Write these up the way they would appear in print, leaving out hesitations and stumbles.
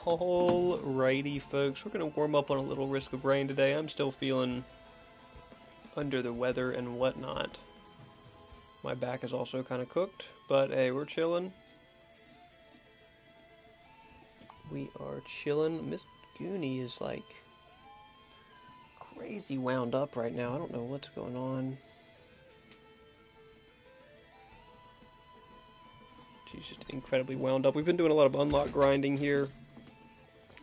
Alrighty, folks, we're going to warm up on a little risk of rain today. I'm still feeling under the weather and whatnot. My back is also kind of cooked, but hey, we're chilling. We are chilling. Miss Goonie is like crazy wound up right now. I don't know what's going on. She's just incredibly wound up. We've been doing a lot of unlock grinding here.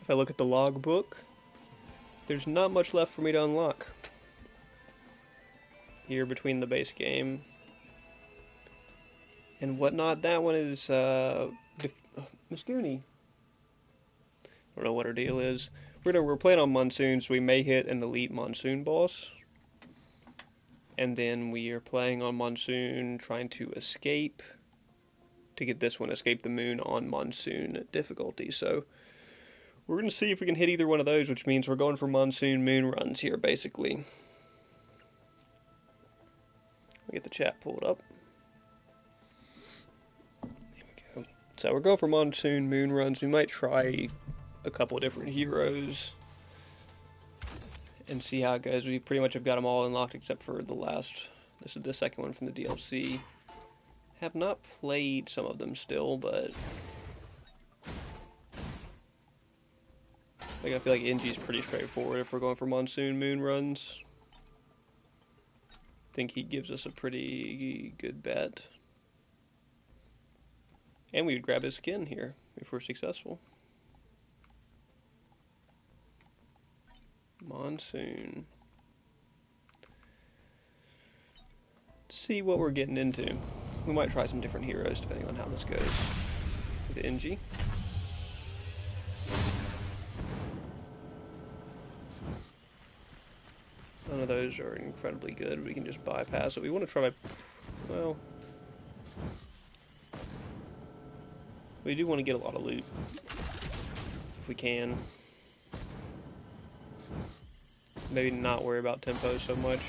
If I look at the logbook, there's not much left for me to unlock here between the base game and whatnot. That one is Miss Goonie. I don't know what her deal is. We're playing on Monsoon, so we may hit an elite Monsoon boss. And then we are playing on Monsoon, trying to escape to get this one, Escape the Moon on Monsoon difficulty. So we're going to see if we can hit either one of those, which means we're going for Monsoon moon runs here, basically. Let me get the chat pulled up. There we go. So we're going for Monsoon moon runs. We might try a couple different heroes and see how it goes. We pretty much have got them all unlocked except for the last. This is the second one from the DLC. Have not played some of them still, but I feel like NG is pretty straightforward if we're going for Monsoon moon runs. I think he gives us a pretty good bet. And we would grab his skin here if we're successful. Monsoon. Let's see what we're getting into. We might try some different heroes depending on how this goes with NG. None of those are incredibly good. We can just bypass it. We want to try, well, we do want to get a lot of loot if we can. Maybe not worry about tempo so much.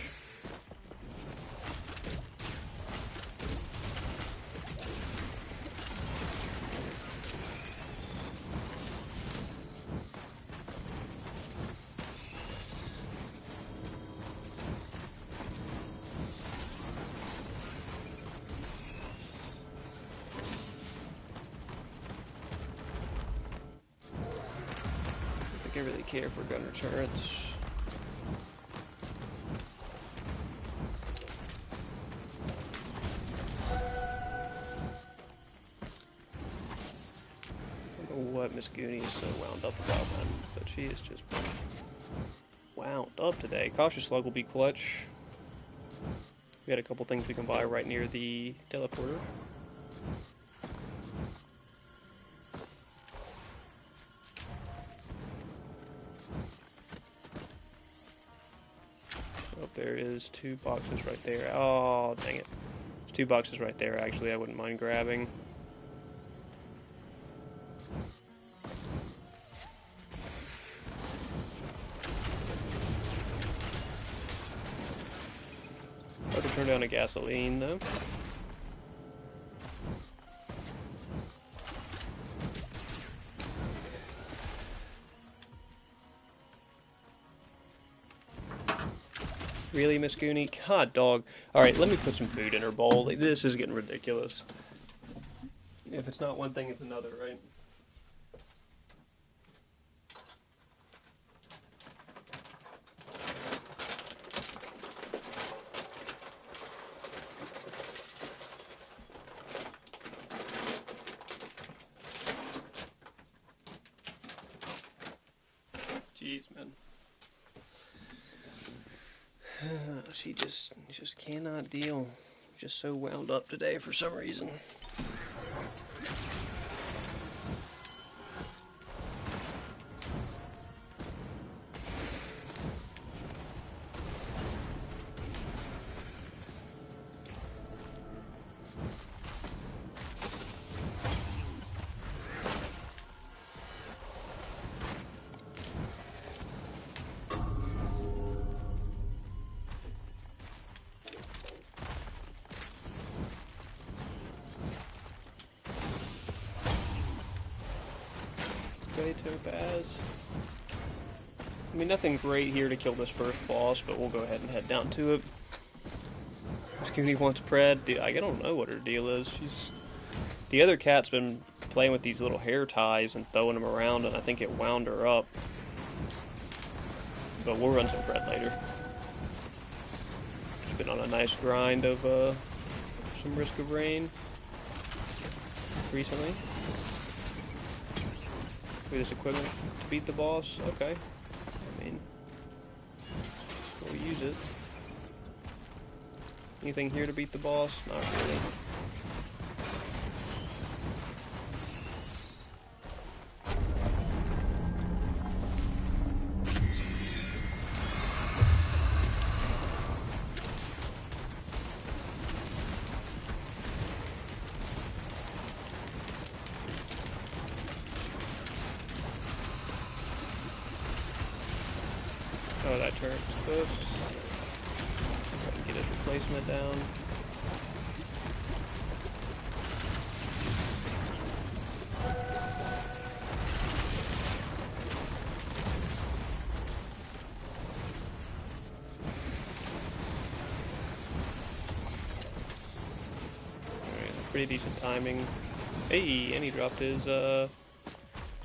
I don't really care for gunner turrets. I don't know what Miss Goonie is so wound up about, man, but she is just wound up today. Cautious Slug will be clutch. We had a couple things we can buy right near the teleporter. There is 2 boxes right there. Oh, dang it. There's 2 boxes right there, actually, I wouldn't mind grabbing. Hard to turn down a gasoline, though. Really, Miss Goonie? God, dog. Alright, let me put some food in her bowl. This is getting ridiculous. If it's not one thing, it's another, right? Jeez, man. She just cannot deal. Just so wound up today for some reason. Okay, topaz. I mean, nothing great here to kill this first boss, but we'll go ahead and head down to it. Scooney wants Pred. Dude, I don't know what her deal is. The other cat's been playing with these little hair ties and throwing them around, and I think it wound her up. But we'll run some Pred later. Just been on a nice grind of some Risk of Rain recently. We this equipment to beat the boss? Okay. I mean, we'll use it. Anything here to beat the boss? Not really. Oh, that turret's cooked. Try to get his replacement down. Alright, pretty decent timing. Hey, and he dropped his, this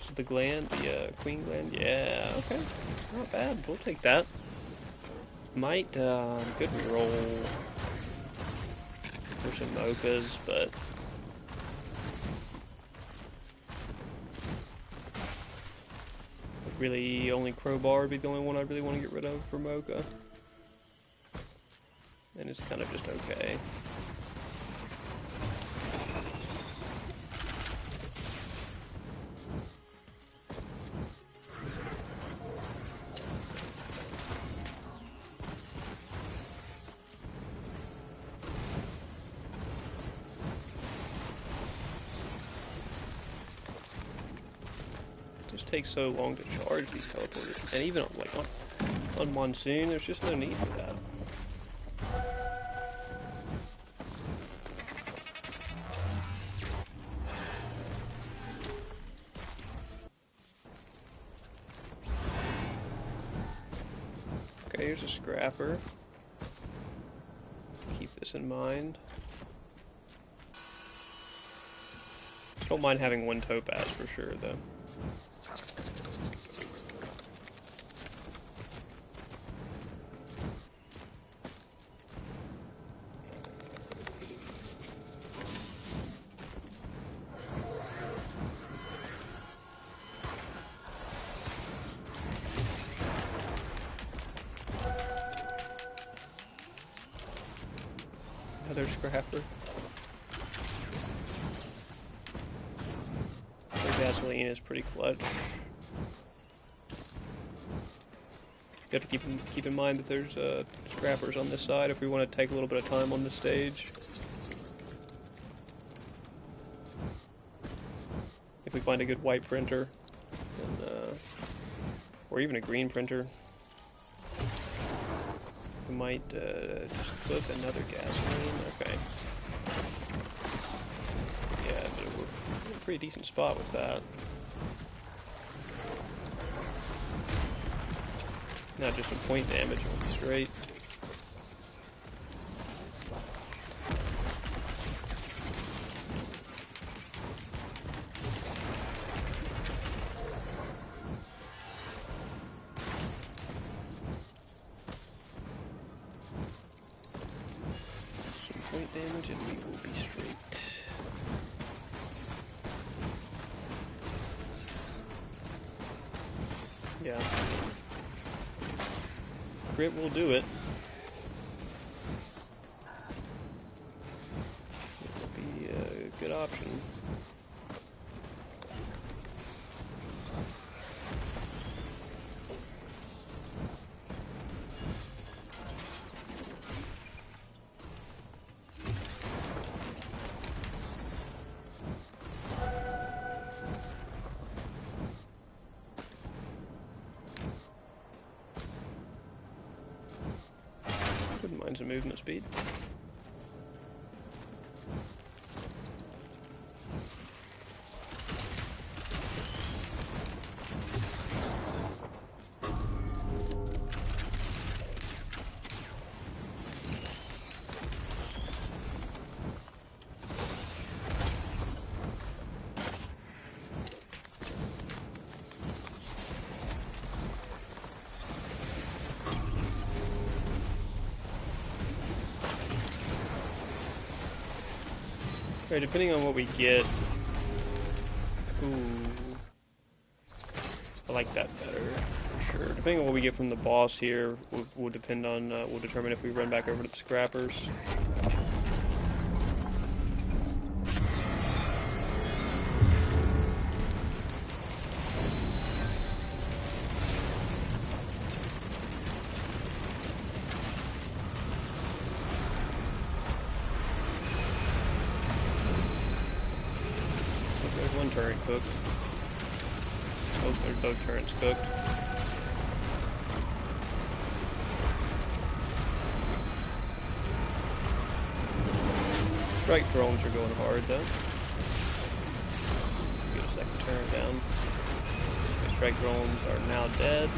is the gland, the queen gland. Yeah, okay. Not bad. We'll take that. Might, good reroll for some mochas, but really only Crowbar would be the only one I really want to get rid of for mocha. And it's kind of just okay. Takes so long to charge these teleporters, and even like on Monsoon, there's just no need for that. Okay, here's a scrapper. Keep this in mind. Don't mind having one topaz for sure, though. Another scrapper. The gasoline is pretty clutch. You have to keep in mind that there's scrappers on this side if we want to take a little bit of time on this stage. If we find a good white printer, and, or even a green printer, we might just cook another gasoline. Okay. Yeah, but we're in a pretty decent spot with that. Not just some point damage, we'll be straight. Some point damage and we will be straight. Yeah. Crit will do it. It will be a good option. Wouldn't mind some movement speed. Right, depending on what we get. Ooh. I like that better, for sure. Depending on what we get from the boss here, will depend on, will determine if we run back over to the scrappers. There's one turret cooked. Oh, there's both turrets cooked. Strike drones are going hard though. Get a second turret down. The strike drones are now dead.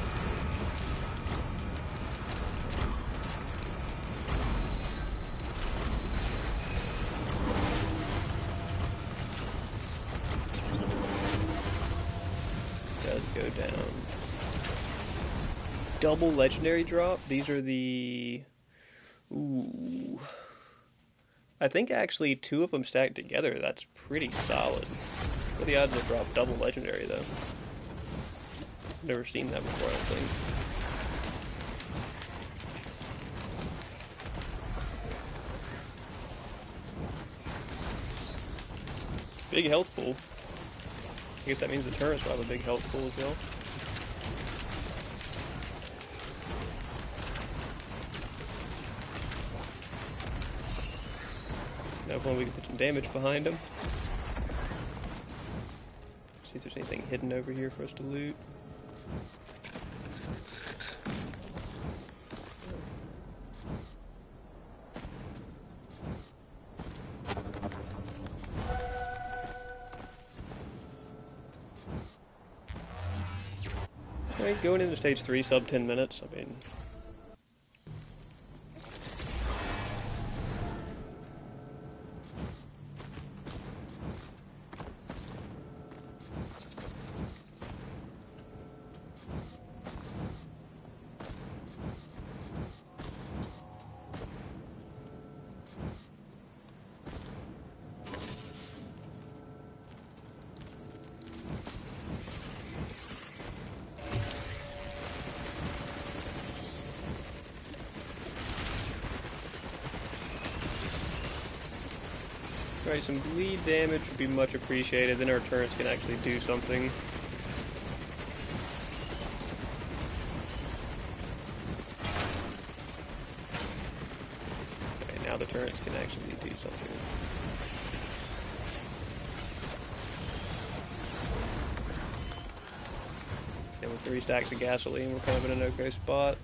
Does go down. Double legendary drop. These are the... Ooh. I think actually 2 of them stacked together. That's pretty solid. What are the odds to drop double legendary though? Never seen that before, I don't think. Big health pool. I guess that means the turrets will have a big health pool as well. Hopefully we can put some damage behind them. See if there's anything hidden over here for us to loot. Alright, going into stage 3, sub 10 minutes. I mean... Alright, some bleed damage would be much appreciated, then our turrets can actually do something. Okay, now the turrets can actually do something. And with 3 stacks of gasoline, we're kind of in an okay spot.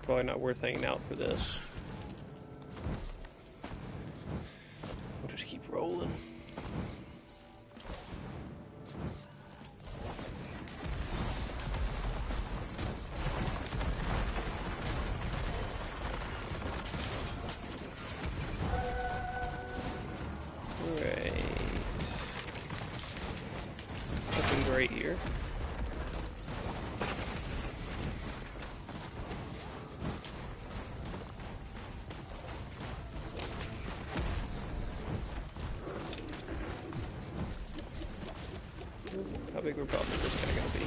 Probably not worth hanging out for this. We'll just keep rolling. Alright. Nothing great here. How big of a problem is this guy going to be?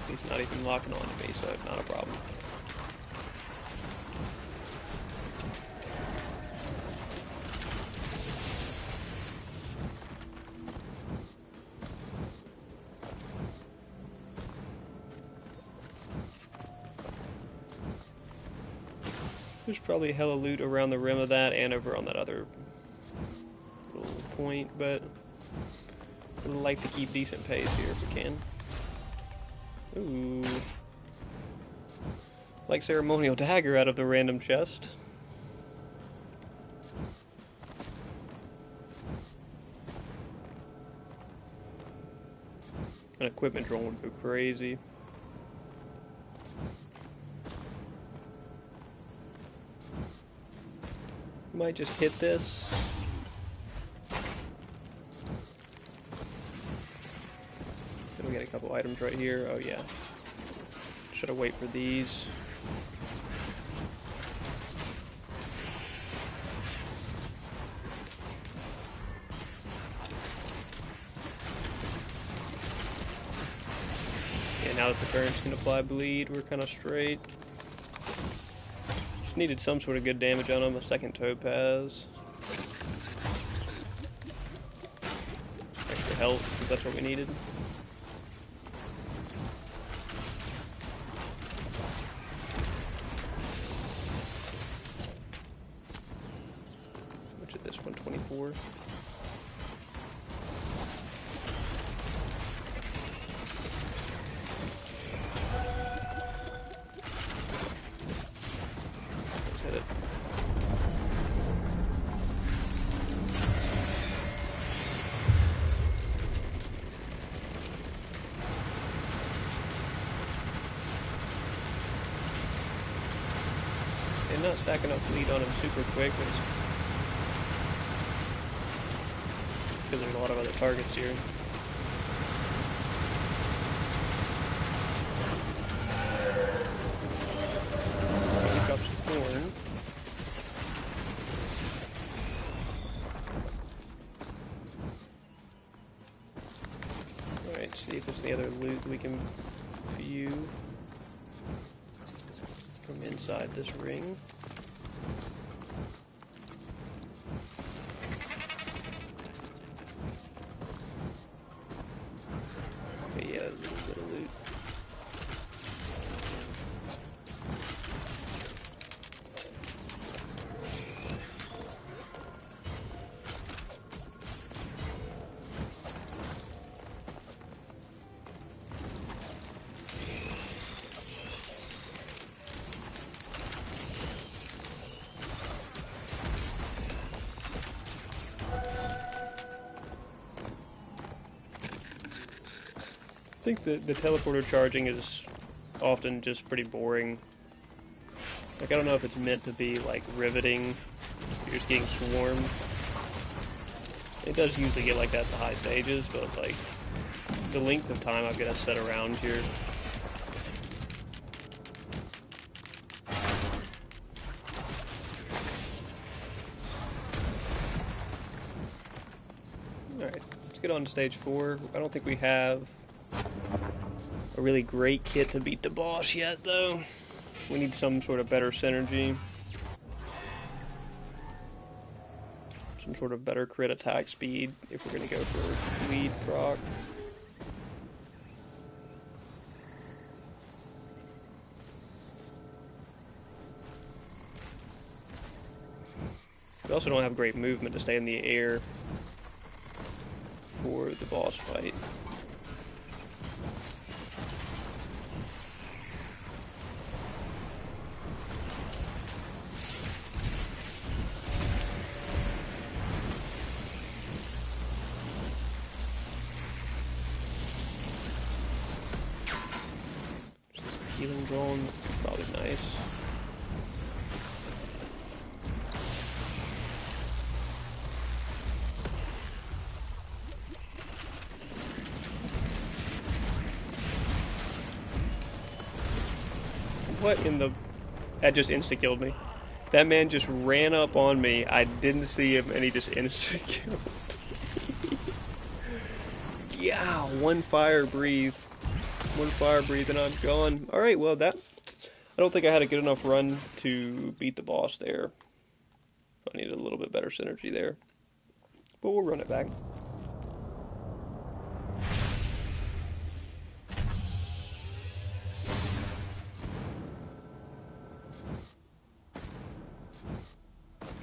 He's not even locking on to me, so it's not a problem. There's probably hella loot around the rim of that and over on that other little point, but I'd like to keep decent pace here if we can. Ooh. Like ceremonial dagger out of the random chest. An equipment drone would go crazy. Might just hit this. Then we got a couple items right here. Oh yeah. Should I wait for these? Yeah, now that the currents can apply bleed, we're kind of straight. Just needed some sort of good damage on him, a second topaz. Extra health, because that's what we needed. Which is this, 124? And not stacking up bleed on him super quick, because there's a lot of other targets here. He drops a thorn. Alright, see if there's any other loot we can view from inside this ring. Okay, yeah, a little bit of loot. I think the teleporter charging is often just pretty boring. Like, I don't know if it's meant to be, like, riveting. You're just getting swarmed. It does usually get like that at the high stages, but, like, the length of time I've got to set around here. Alright, let's get on to stage 4. I don't think we have a really great kit to beat the boss yet, though. We need some sort of better synergy. Some sort of better crit attack speed if we're going to go for lead proc. We also don't have great movement to stay in the air for the boss fight. Healing drone, probably nice. What in the... That just insta-killed me. That man just ran up on me. I didn't see him and he just insta-killed me. Yeah, one fire breathe. One fire breathe and I'm gone. Alright, well that... I don't think I had a good enough run to beat the boss there. I needed a little bit better synergy there. But we'll run it back.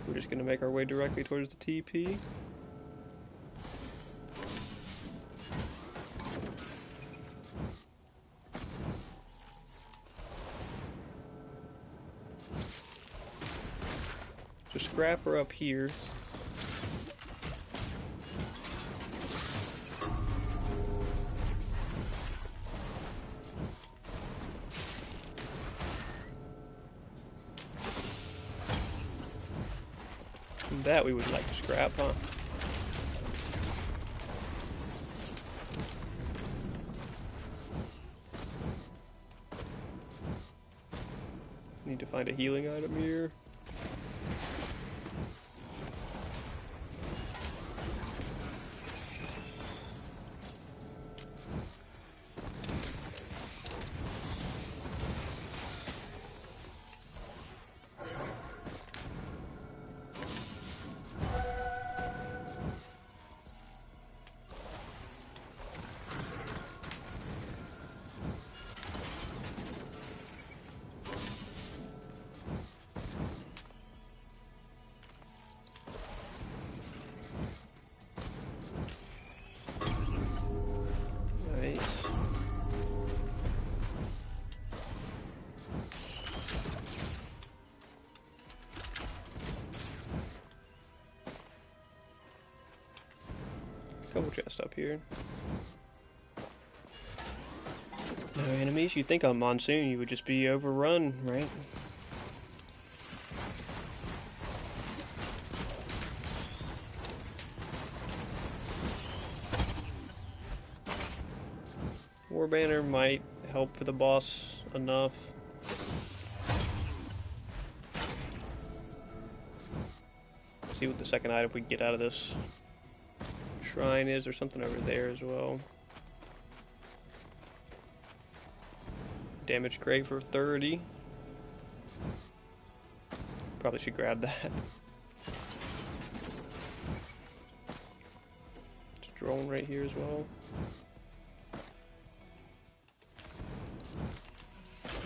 We're just going to make our way directly towards the TP. So scrap her up here. That we would like to scrap, huh? find a healing item here. Couple chests up here. No enemies. You'd think on Monsoon you would just be overrun, right? War Banner might help for the boss enough. See what the second item we can get out of this shrine is. There's something over there as well. Damage crate for 30. Probably should grab that. There's a drone right here as well.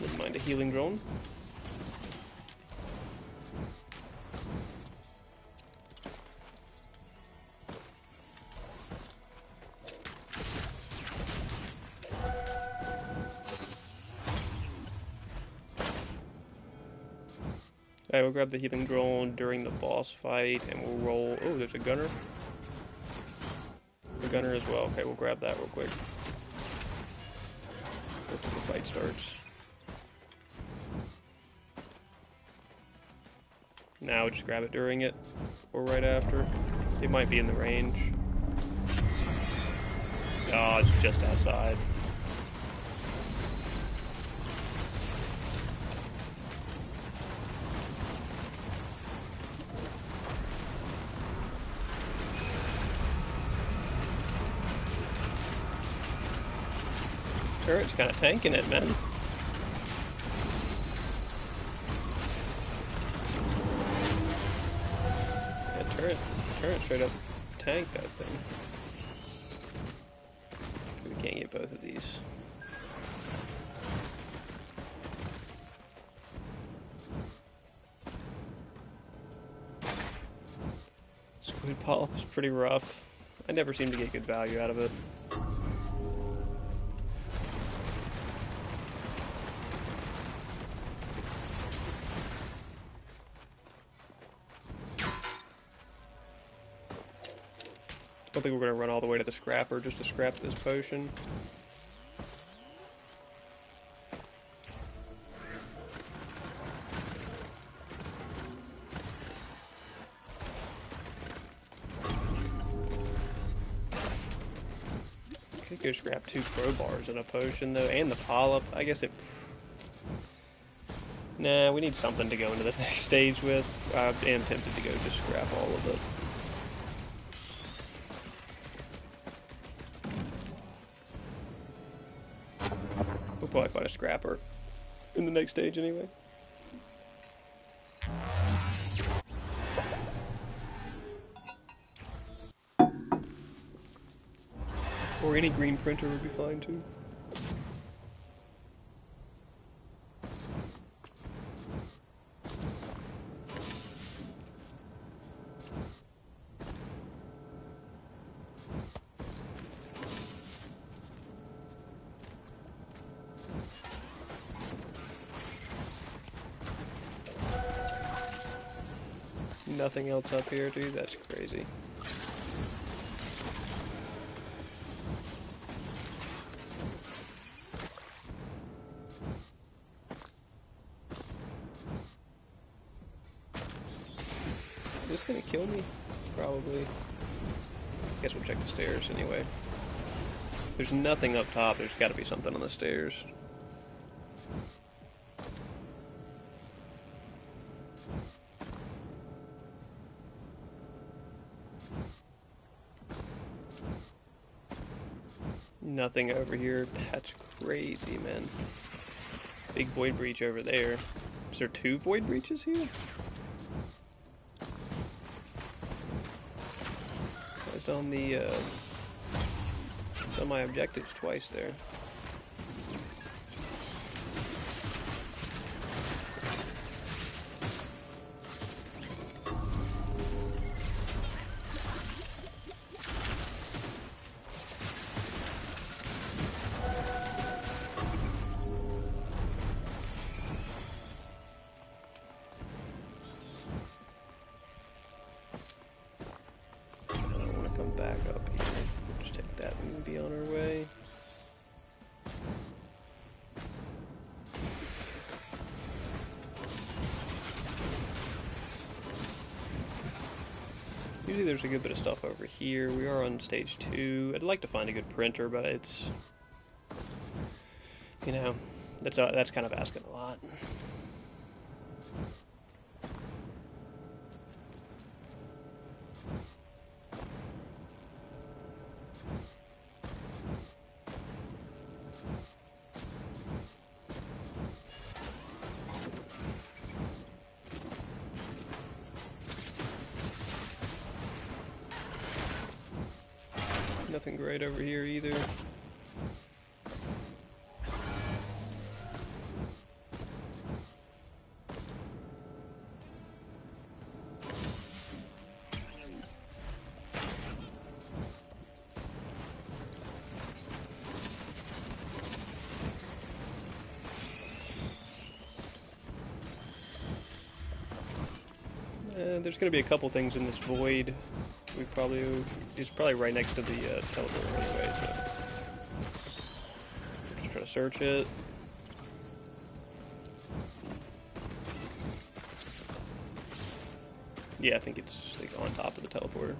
Wouldn't mind a healing drone. Alright, we'll grab the healing drone during the boss fight, and we'll roll... Oh, there's a gunner. The gunner as well. Okay, we'll grab that real quick. Before the fight starts. Now, just grab it during it, or right after. It might be in the range. Oh, it's just outside. Turret's kind of tanking it, man. Yeah, turret straight up tanked that thing. We can't get both of these. Squid polyp is pretty rough. I never seem to get good value out of it. I don't think we're going to run all the way to the scrapper just to scrap this potion. Could go scrap 2 crowbars and a potion though, and the polyp. I guess it... Nah, we need something to go into this next stage with. I am tempted to go just scrap all of it. We'll probably find a scrapper in the next stage anyway. Or any green printer would be fine too. Nothing else up here, dude? That's crazy. Is this gonna kill me? Probably. Guess we'll check the stairs anyway. There's nothing up top. There's gotta be something on the stairs. Nothing over here. That's crazy, man. Big void breach over there. Is there 2 void breaches here? I was on the, on my objectives twice there. Back up here. Just take that and be on our way. Usually there's a good bit of stuff over here. We are on stage 2. I'd like to find a good printer, but it's, you know, that's kind of asking a lot. Nothing great over here either. There's going to be a couple things in this void. It's probably right next to the teleporter anyway, so just try to search it. Yeah, I think it's like on top of the teleporter.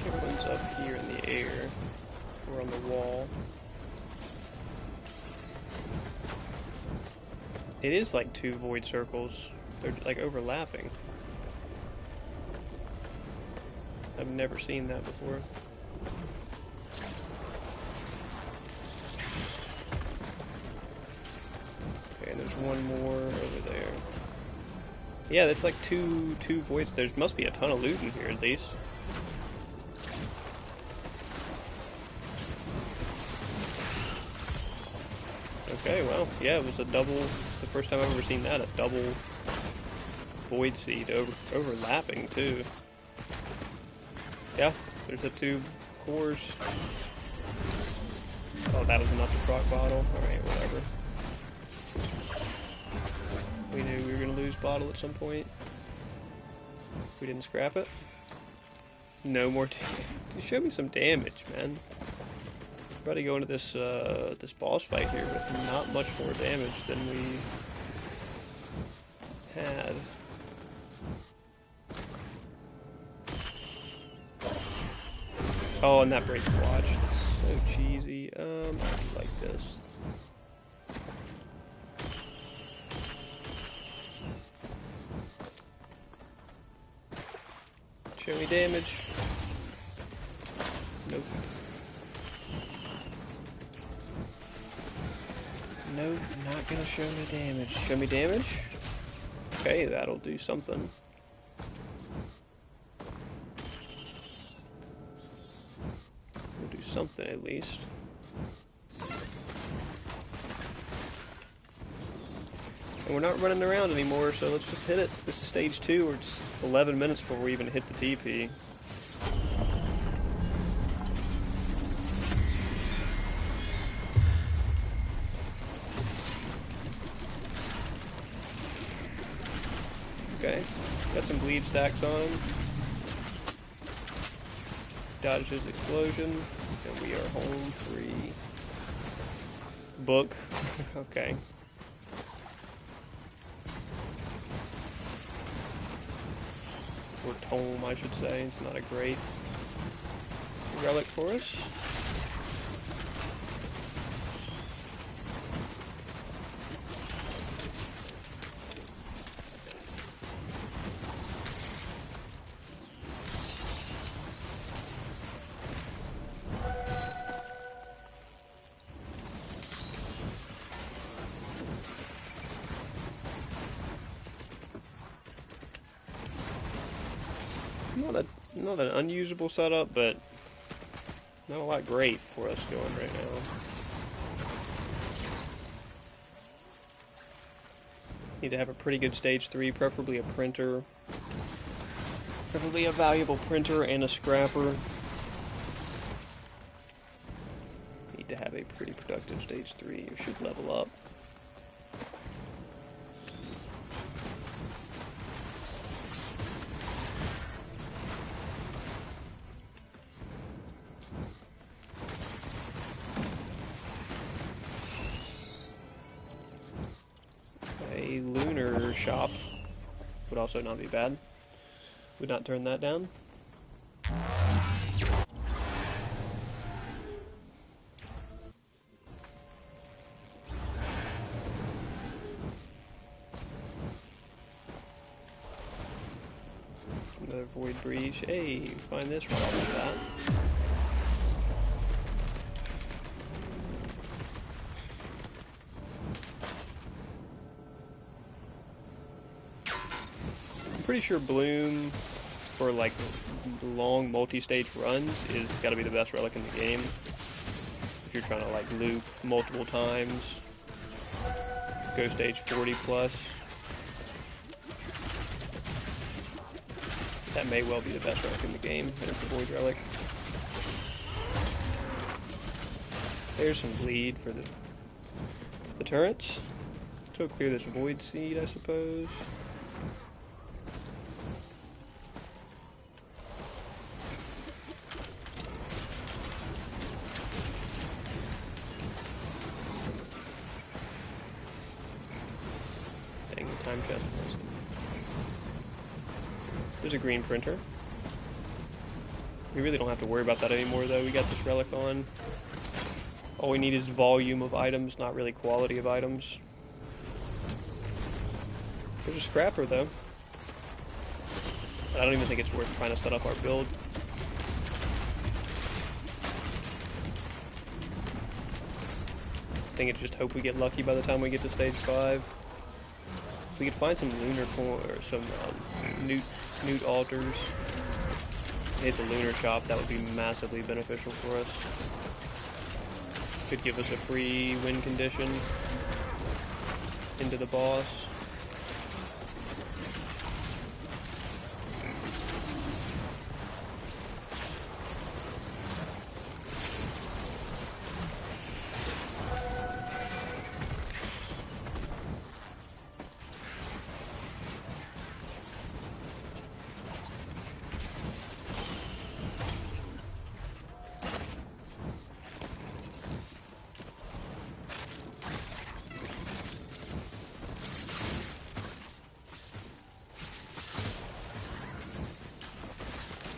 Everyone's up here in the air. We're on the wall. It is like 2 void circles. They're like overlapping. I've never seen that before. Okay, and there's one more over there. Yeah, that's like two voids. There must be a ton of loot in here at least. Okay, well, yeah, it was a double. It's the first time I've ever seen that, a double void seed overlapping too. Yeah, there's the 2 cores. Oh, that was enough to proc bottle. Alright, whatever. We knew we were gonna lose bottle at some point. We didn't scrap it. No more damage. Show me some damage, man. About to go into this this boss fight here with not much more damage than we had. Oh, and that breaks watch. That's so cheesy. I like this. Show me damage. Nope. Nope, not gonna show me damage. Show me damage? Okay, that'll do something. We'll do something at least. And we're not running around anymore, so let's just hit it. This is stage 2, we're just 11 minutes before we even hit the TP. Okay. Got some bleed stacks on him. Dodge his explosion. And we are home free. Book. Okay. Or tome, I should say. It's not a great relic for us. Not an unusable setup, but not a lot great for us going right now. Need to have a pretty good stage 3, preferably a printer. Preferably a valuable printer and a scrapper. Need to have a pretty productive stage 3. You should level up. A lunar shop would also not be bad. Would not turn that down. Another void breach. Hey, find this right off the bat. Pretty sure Bloom for like long multi-stage runs is gotta be the best relic in the game. If you're trying to like loop multiple times, go stage 40 plus. That may well be the best relic in the game, and it's the Void Relic. There's some bleed for the turrets. So clear this Void Seed, I suppose. Dang, the time chest. There's a green printer. We really don't have to worry about that anymore, though. We got this relic on. All we need is volume of items, not really quality of items. There's a scrapper, though. I don't even think it's worth trying to set up our build. I think it's just hope we get lucky by the time we get to stage 5. If we could find some lunar or some newt altars, hit the lunar shop, that would be massively beneficial for us. Could give us a free win condition into the boss.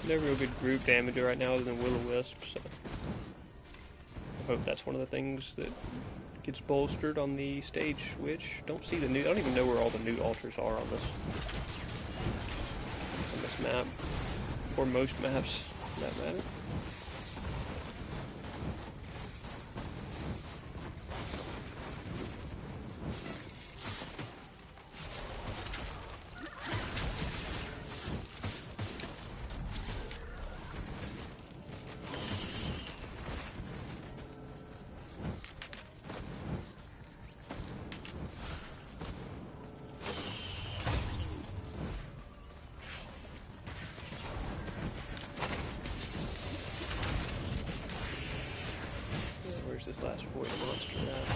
No real good group damage right now other than Will-O-Wisp, so I hope that's one of the things that gets bolstered on the stage switch. Don't see the newt. I don't even know where all the newt altars are on this map, or most maps for that matter. Where's this last void monster at?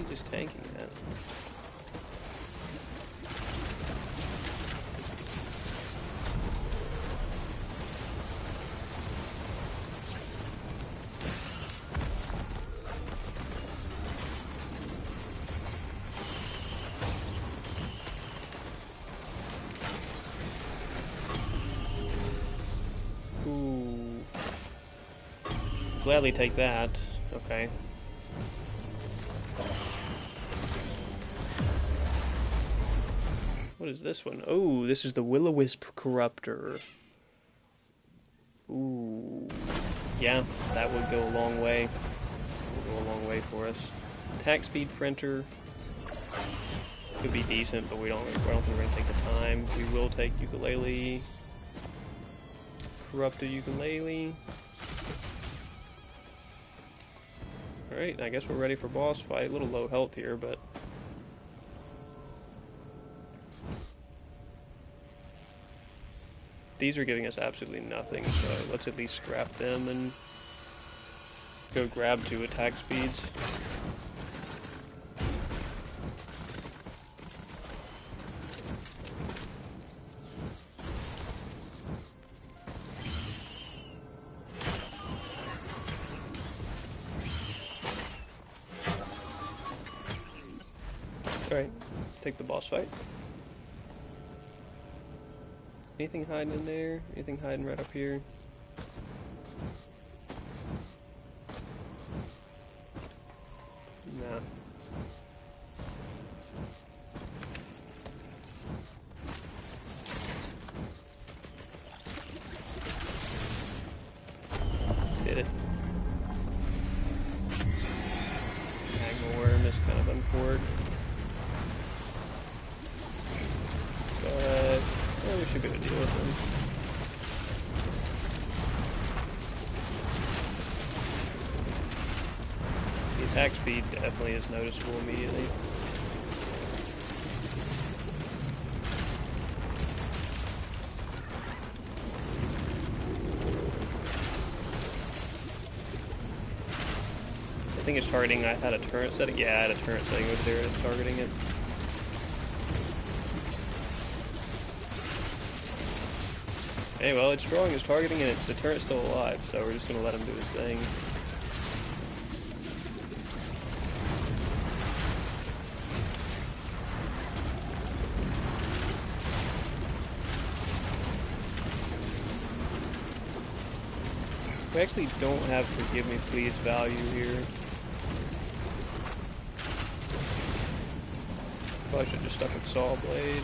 Just tanking that. Ooh. Gladly take that. Okay. What is this one? Oh, this is the Will-O-Wisp Corruptor. Ooh. Yeah, that would go a long way. Would go a long way for us. Attack speed Printer could be decent, but I don't think we're gonna take the time. We will take Ukulele. Corrupted Ukulele. Alright, I guess we're ready for boss fight. A little low health here, but these are giving us absolutely nothing, so let's at least scrap them and go grab 2 attack speeds. Alright, take the boss fight. Anything hiding in there? Anything hiding right up here? Nah. Let's hit it. Magma Worm is kind of untoward. But we should be able to deal with them. The attack speed definitely is noticeable immediately. I think it's targeting. I had a turret setting. Yeah, I had a turret setting over there that's targeting it. Hey, well, it's drawing, it's targeting, and the turret's still alive, so we're just gonna let him do his thing. We actually don't have Forgive Me Please value here. Probably should have just stuck with Saw Blade.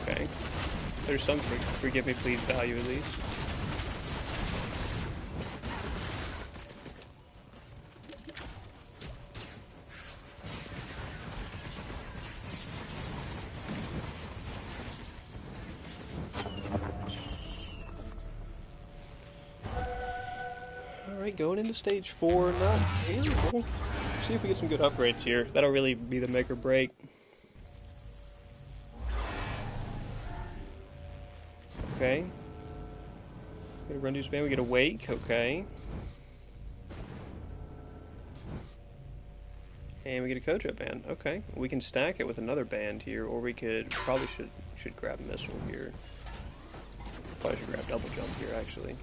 Okay. There's some Forgive Me Please value at least. Alright, going into stage 4, not terrible. See if we get some good upgrades here. That'll really be the make or break. Okay. Get a Rundu's Band, we get a Wake, okay. And we get a Kojo Band, okay. We can stack it with another band here, or we could, probably should grab Missile here. Probably should grab Double Jump here, actually.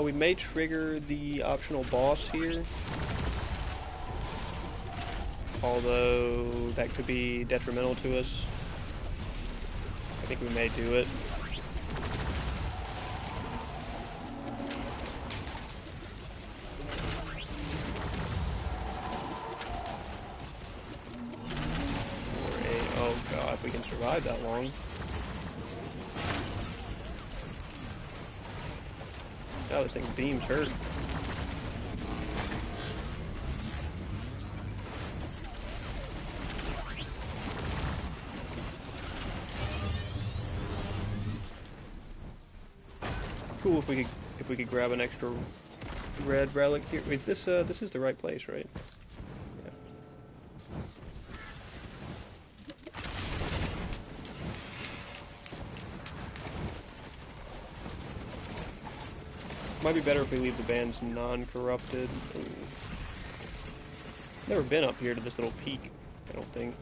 We may trigger the optional boss here, although that could be detrimental to us. I think we may do it. Oh god, if we can survive that long. Oh, this thing's beams hurt. Cool if we could grab an extra red relic here. Wait, this is the right place, right? Yeah. Might be better if we leave the bands non-corrupted. Never been up here to this little peak, I don't think.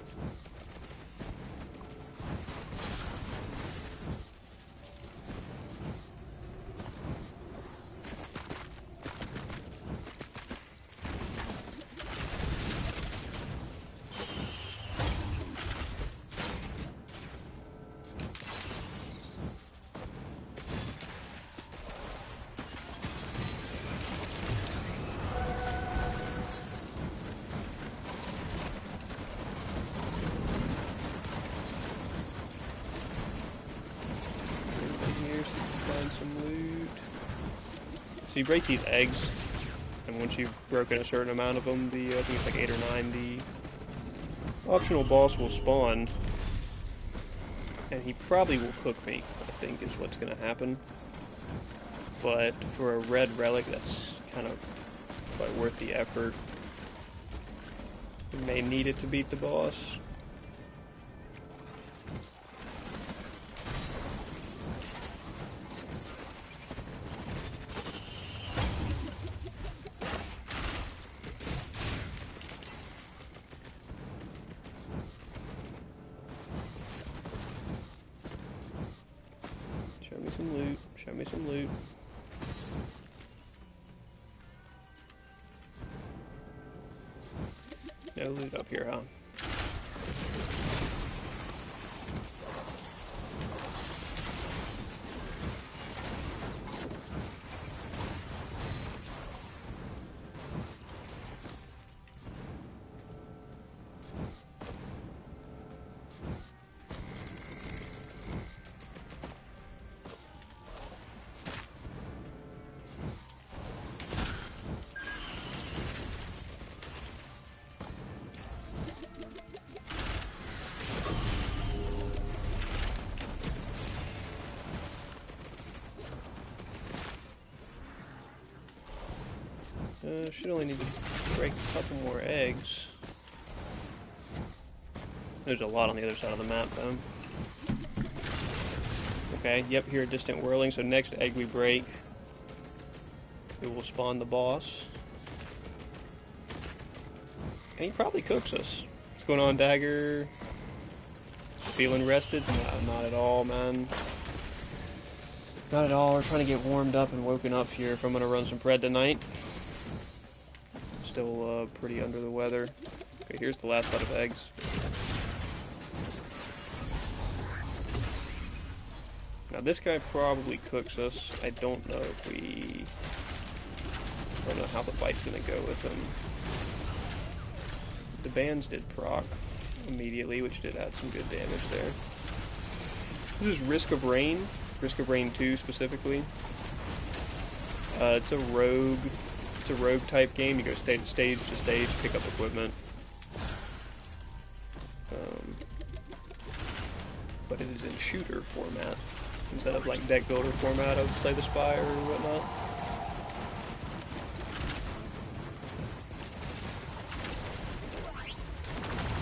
So you break these eggs, and once you've broken a certain amount of them, I think it's like 8 or 9, the optional boss will spawn, and he probably will cook me, I think is what's going to happen. But for a red relic, that's kind of quite worth the effort. You may need it to beat the boss. Show me some loot. Show me some loot. No loot up here, huh? Should only need to break a couple more eggs. There's a lot on the other side of the map, though. Okay, yep, here, distant whirling. So next egg we break, it will spawn the boss. And he probably cooks us. What's going on, Dagger? Feeling rested? No, not at all, man. Not at all. We're trying to get warmed up and woken up here if I'm going to run some pred tonight. Still pretty under the weather. Okay, here's the last set of eggs. Now this guy probably cooks us. I don't know if we... I don't know how the fight's gonna go with him. The bands did proc immediately, which did add some good damage there. This is Risk of Rain 2 specifically. It's a rogue. It's a rogue type game. You go stage to stage, pick up equipment. But it is in shooter format instead of like deck builder format of Slay the Spire or whatnot.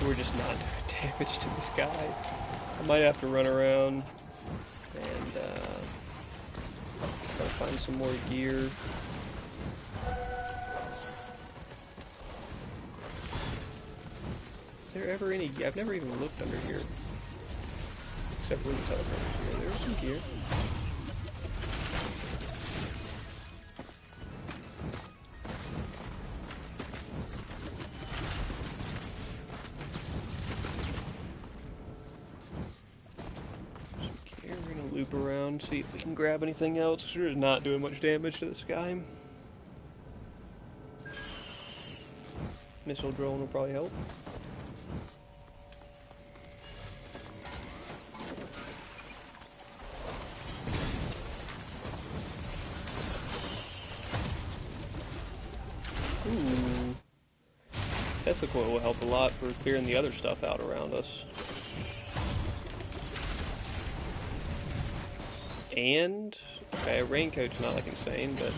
We're just not doing damage to this guy. I might have to run around and try to find some more gear. Is there ever any... I've never even looked under here. Except for the teleporters here. There's some gear. Some gear. We're gonna loop around, see if we can grab anything else. Because we're just not doing much damage to this guy. Missile drone will probably help. Ooh. Tesla coil will help a lot for clearing the other stuff out around us. And, okay, raincoat's not like insane, but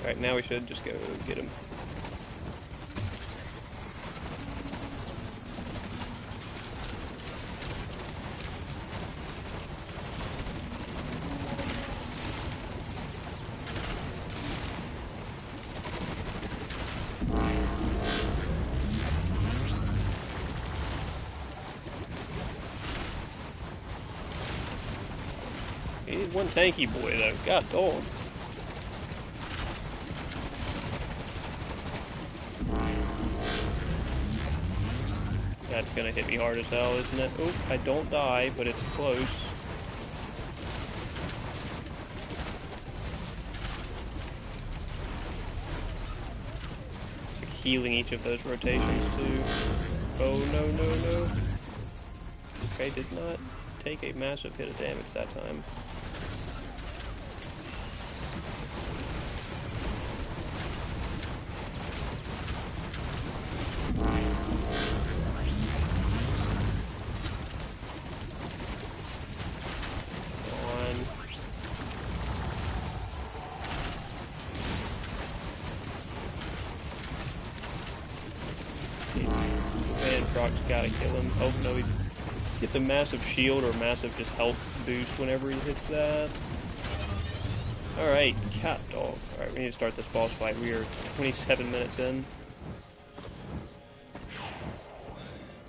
Alright, now we should just go get him. He's one tanky boy though, god dog. That's gonna hit me hard as hell, isn't it? Oh, I don't die, but it's close. It's like healing each of those rotations too. Oh no, no, no. Okay, did not take a massive hit of damage that time. Brock's gotta kill him. Oh no, he gets a massive shield or massive just health boost whenever he hits that. Alright, cat dog. Alright, we need to start this boss fight. We are 27 minutes in.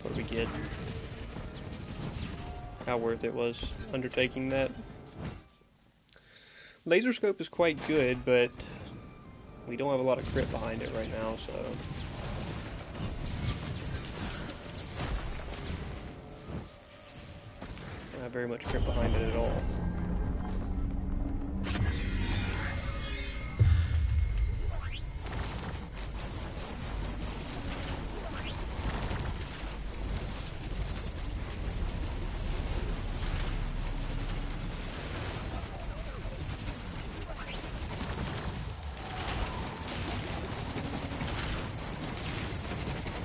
What did we get? How worth it was undertaking that. Laser scope is quite good, but we don't have a lot of crit behind it right now, so... Not very much crit behind it at all.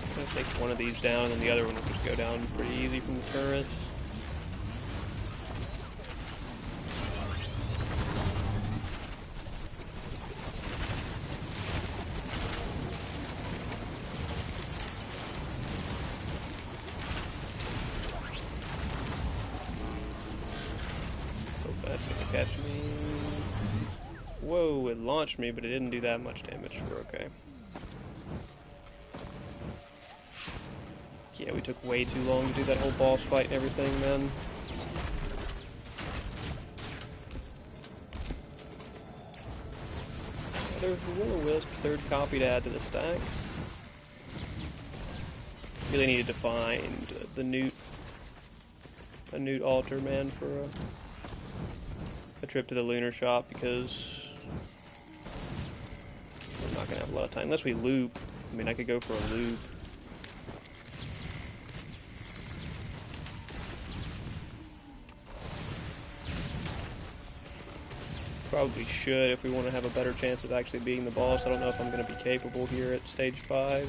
I'm gonna take one of these down, and then the other one will just go down pretty easy from the turrets. That's gonna catch me. Whoa, it launched me, but it didn't do that much damage. We're okay. Yeah, we took way too long to do that whole boss fight and everything, man. There's Will-O-Wisp, third copy to add to the stack. Really needed to find the newt altar, man, for a trip to the lunar shop, because we're not gonna have a lot of time unless we loop. I mean, I could go for a loop. Probably should if we want to have a better chance of actually beating the boss. I don't know if I'm going to be capable here at stage 5.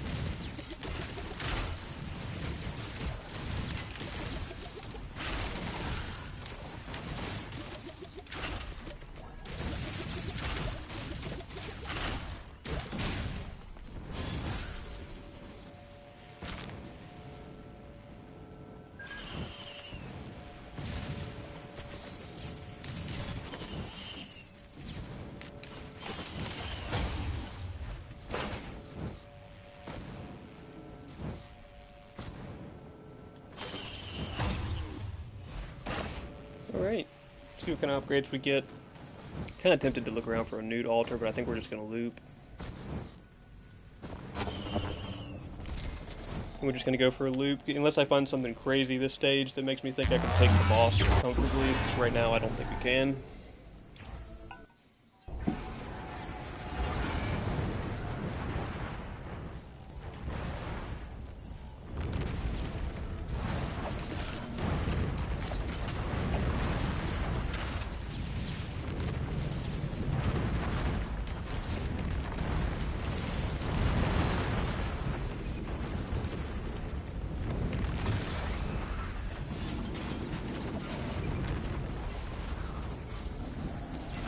Alright, see what kind of upgrades we get. Kind of tempted to look around for a newt altar, but I think we're just going to loop. We're just going to go for a loop, unless I find something crazy this stage that makes me think I can take the boss comfortably. Right now I don't think we can.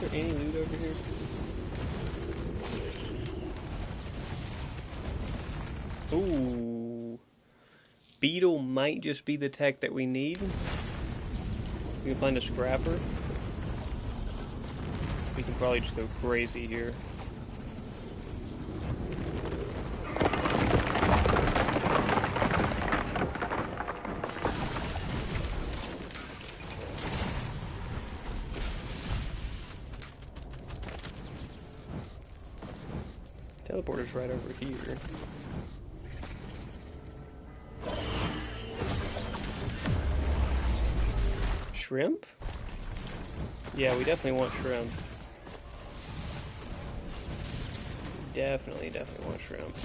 Is there any loot over here? Ooh. Beetle might just be the tech that we need. We can find a scrapper. We can probably just go crazy here. Teleporter's right over here. Shrimp? Yeah, we definitely want shrimp. Definitely want shrimp.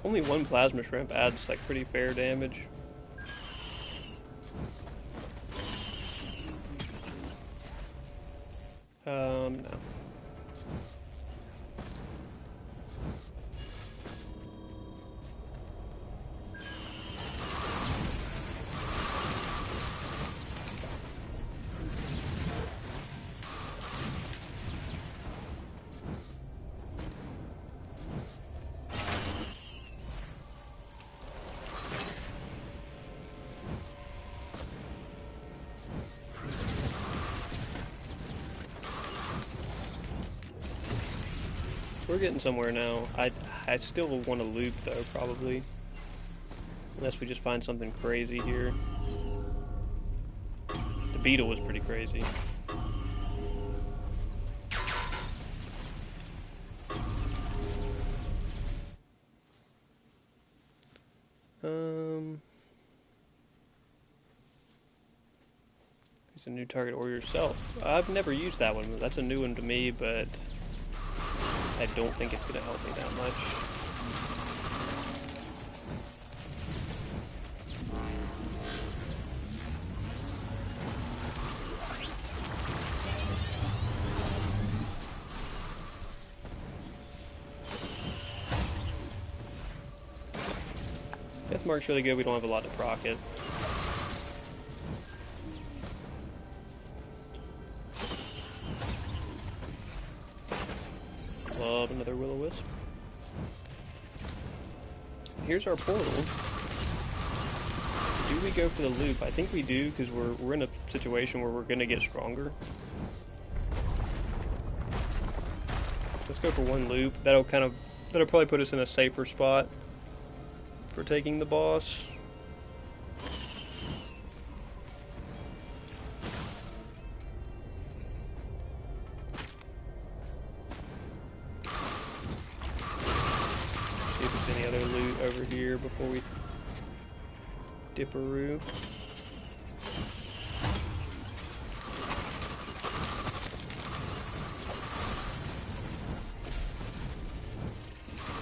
Only one plasma shrimp adds like pretty fair damage. No. We're getting somewhere now. I still want to loop though, probably. Unless we just find something crazy here. The beetle was pretty crazy. It's a new target or yourself. I've never used that one. That's a new one to me, but I don't think it's going to help me that much. Death Mark's really good. We don't have a lot to proc it. Love another will-o-wisp. Here's our portal. Do we go for the loop? I think we do, because we're in a situation where we're going to get stronger. Let's go for one loop. That'll probably put us in a safer spot for taking the boss. See if there's any other loot over here before we dipperoo.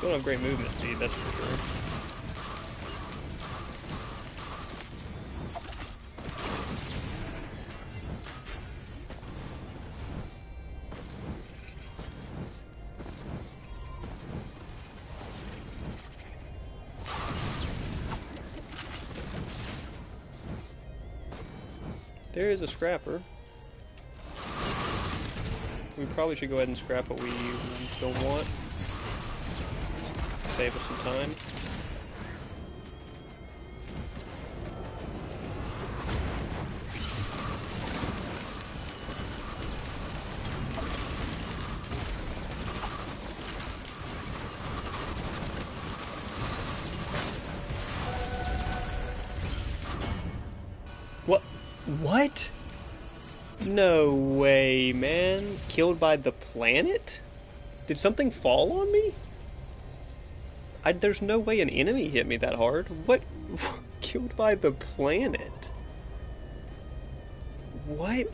Don't have great movement speed, that's for sure. There is a scrapper. We probably should go ahead and scrap what we don't want. Save us some time. What? No way, man. Killed by the planet? Did something fall on me? There's no way an enemy hit me that hard. What? Killed by the planet? What?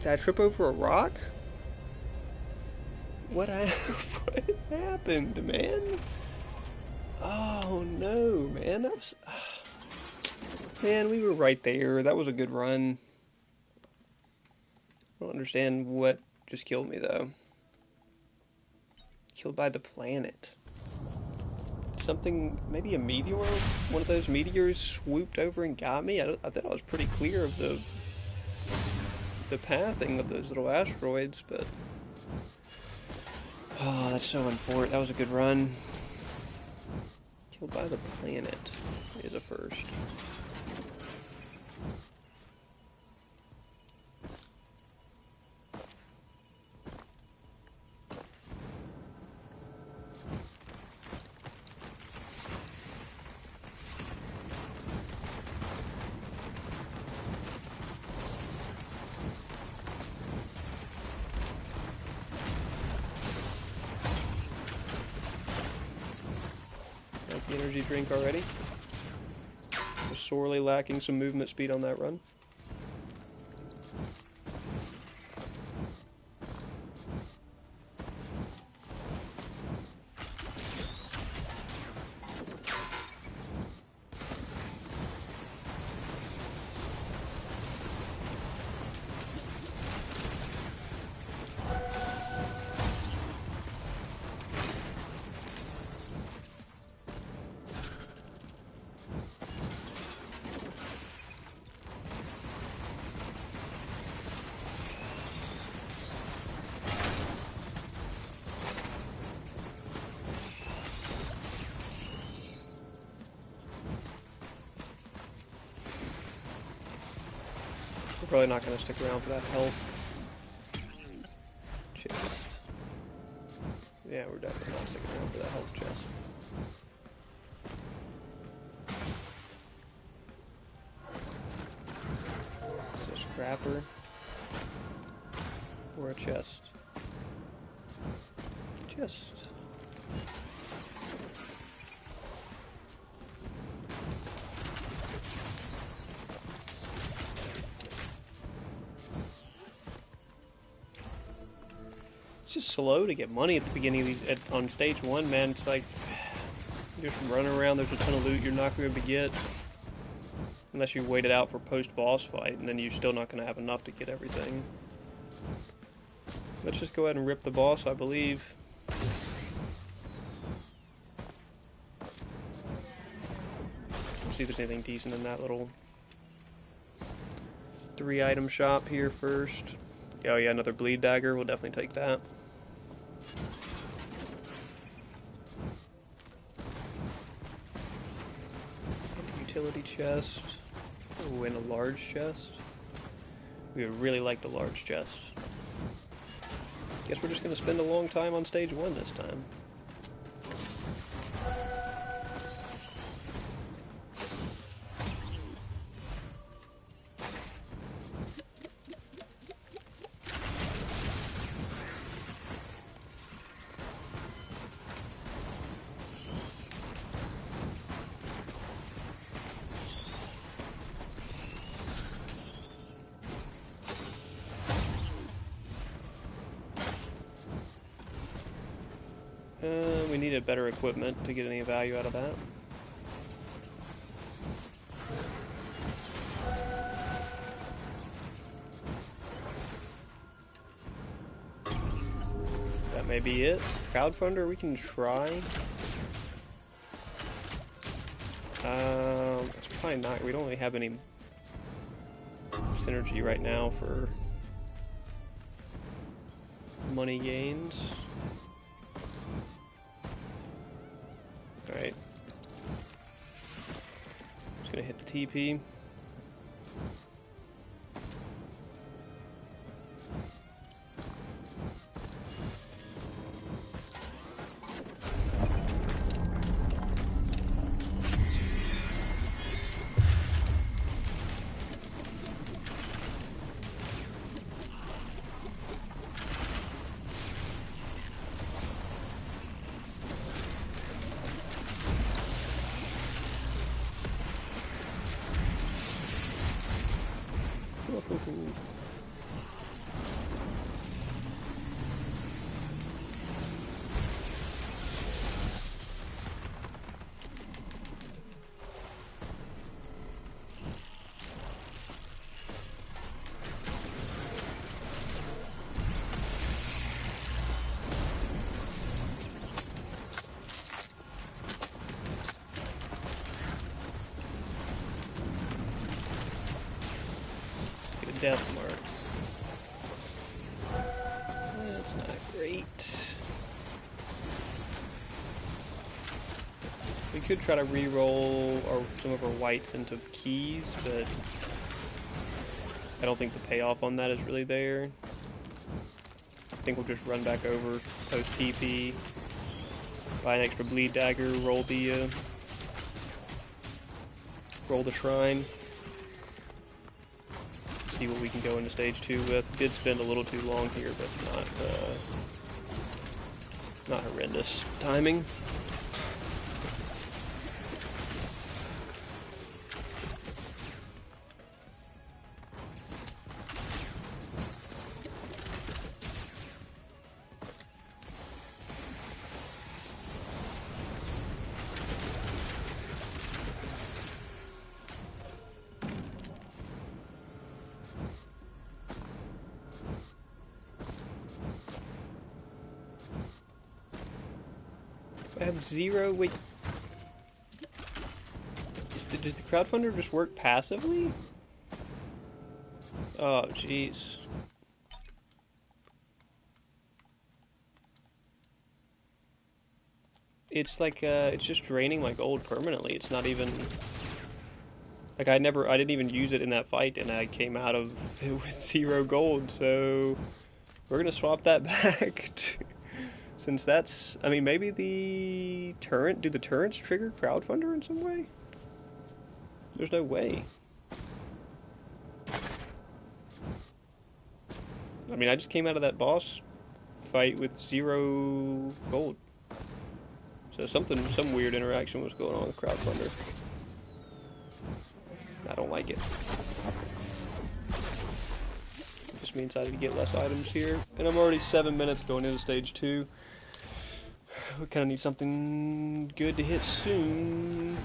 Did I trip over a rock? What, what happened, man? Oh no, man, that was... Man, we were right there. That was a good run. I don't understand what just killed me, though. Killed by the planet. Something, maybe a meteor? One of those meteors swooped over and got me? I thought I was pretty clear of the pathing of those little asteroids, but... Oh, that's so important. That was a good run. Killed by the planet is a first. Like the energy drink already. Was sorely lacking some movement speed on that run. We're probably not going to stick around for that health chest. Yeah, we're definitely not sticking around for that health chest. It's a scrapper or a chest. Chest. Just slow to get money at the beginning of these on stage 1, man. It's like you're just running around, there's a ton of loot you're not going to get unless you wait it out for post-boss fight, and then you're still not going to have enough to get everything. Let's just go ahead and rip the boss, I believe. Let's see if there's anything decent in that little 3-item shop here first. Oh yeah, another bleed dagger, we'll definitely take that. Utility chest. Oh, and a large chest. We would really like the large chest. Guess we're just going to spend a long time on stage 1 this time. We needed better equipment to get any value out of that. That may be it. Crowdfunder, we can try. It's probably not. We don't really have any synergy right now for money gains. Alright. Just gonna hit the TP. Death mark. That's not great. We could try to re-roll some of our whites into keys, but I don't think the payoff on that is really there. I think we'll just run back over, post TP, buy an extra bleed dagger, roll the shrine. See what we can go into stage 2 with. Did spend a little too long here, but not horrendous timing. I have 0. Wait. Does the crowdfunder just work passively? Oh, jeez. It's like, it's just draining my gold permanently. It's not even... Like, I didn't even use it in that fight, and I came out of it with 0 gold, so... We're gonna swap that back. Since that's... I mean, maybe the turret... Do the turrets trigger crowdfunder in some way? There's no way. I mean, I just came out of that boss fight with 0 gold. So some weird interaction was going on with crowdfunder. I don't like it. Just means I need to get less items here. And I'm already 7 minutes going into stage 2. We kind of need something good to hit soon.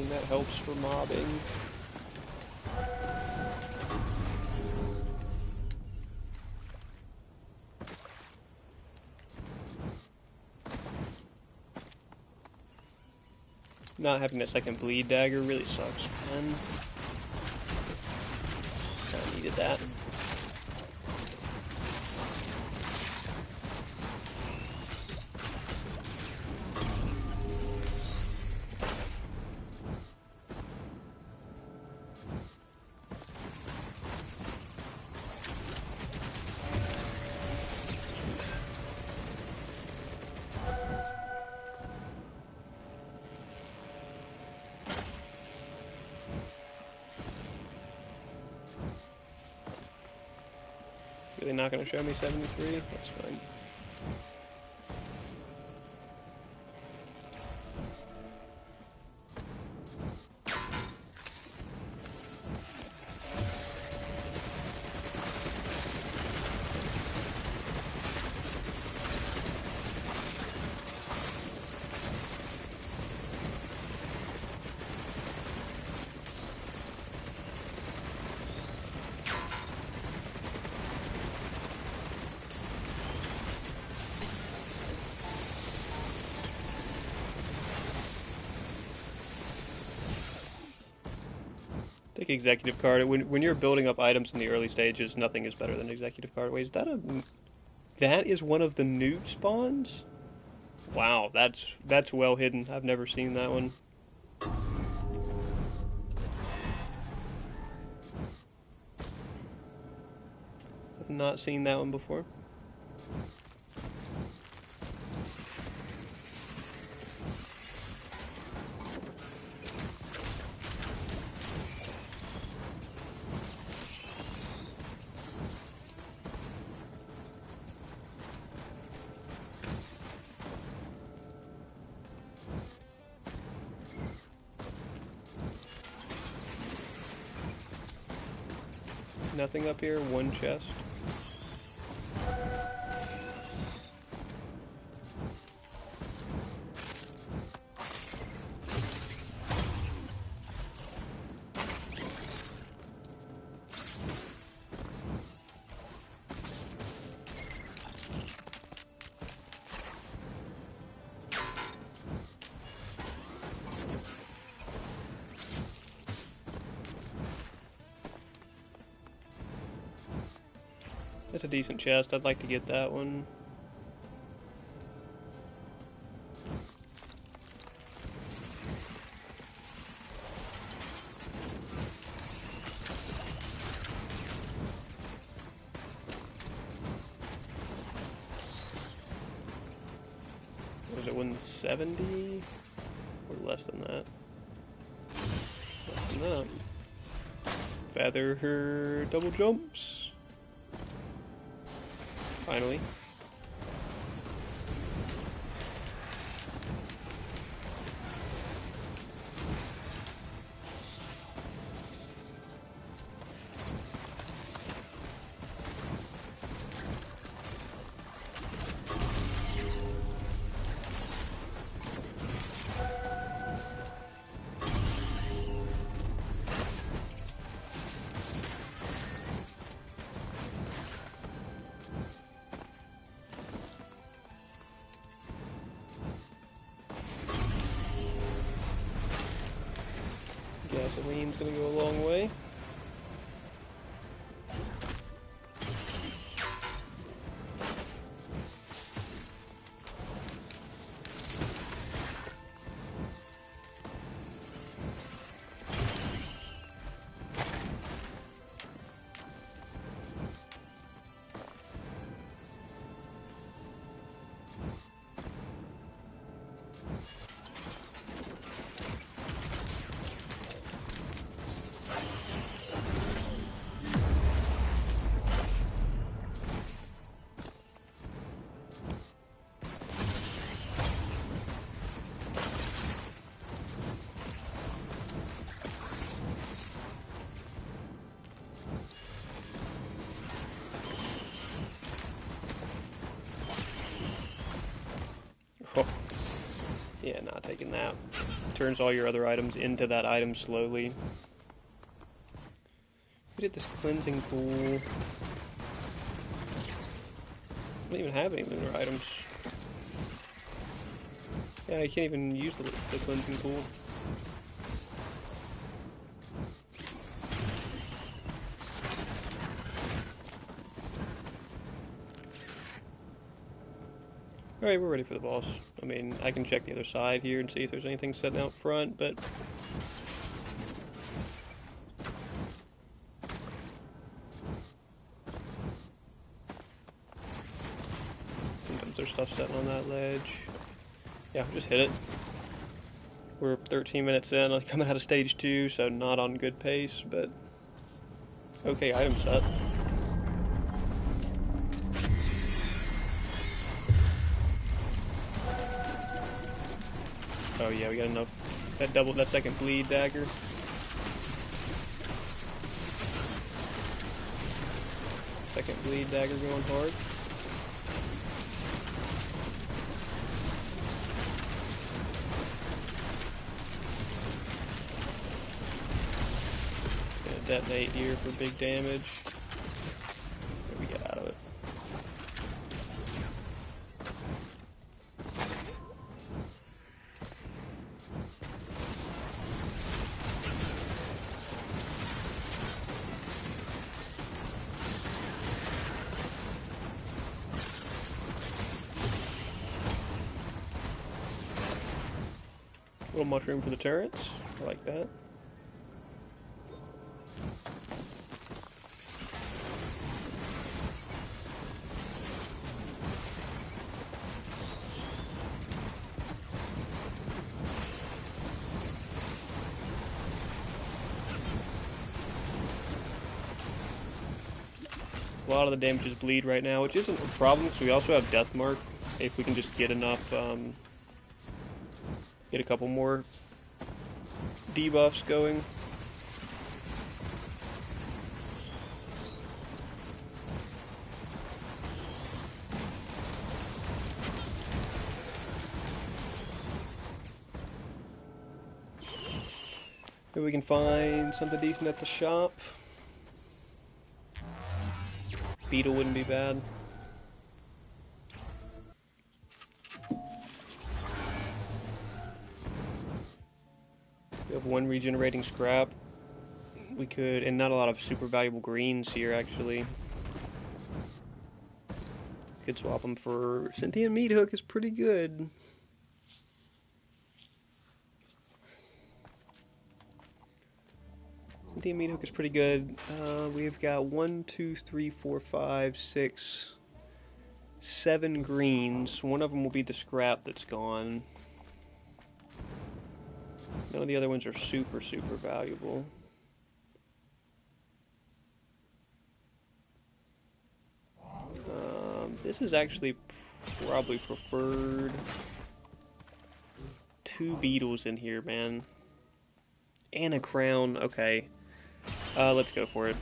That helps for mobbing. Not having that second bleed dagger really sucks, man. Kinda needed that. Really not going to show me 73? That's fine. Take executive card. When you're building up items in the early stages, nothing is better than executive card. Wait, that is one of the newt spawns? Wow, that's well hidden. I've never seen that one. not seen that one before. Nothing up here, one chest. It's a decent chest. I'd like to get that one. Was it 170? Or less than that? Less than that. Feather her double jumps. Finally. Gasoline's gonna go a long way. Oh. Yeah, not taking that. Turns all your other items into that item slowly. We did this cleansing pool. I don't even have any lunar items. Yeah, I can't even use the cleansing pool. Alright, we're ready for the boss. I mean, I can check the other side here and see if there's anything sitting out front, but... sometimes there's stuff sitting on that ledge. Yeah, just hit it. We're 13 minutes in, like coming out of stage 2, so not on good pace, but... okay item set. Oh yeah, we got enough. That second bleed dagger. Second bleed dagger going hard. It's gonna detonate here for big damage. There we get out of it. Little mushroom for the turrets. I like that. A lot of the damage is bleed right now, which isn't a problem because we also have Death Mark. If we can just get enough, get a couple more debuffs going. Maybe we can find something decent at the shop. Beetle wouldn't be bad. We have one regenerating scrap. We could, and not a lot of super valuable greens here actually. Could swap them for Sentient Meat Hook is pretty good. Sentient Meat Hook is pretty good. We've got 1, 2, 3, 4, 5, 6, 7 greens. One of them will be the scrap that's gone. None of the other ones are super valuable. This is actually probably preferred. 2 beetles in here, man. And a crown. Okay. Let's go for it.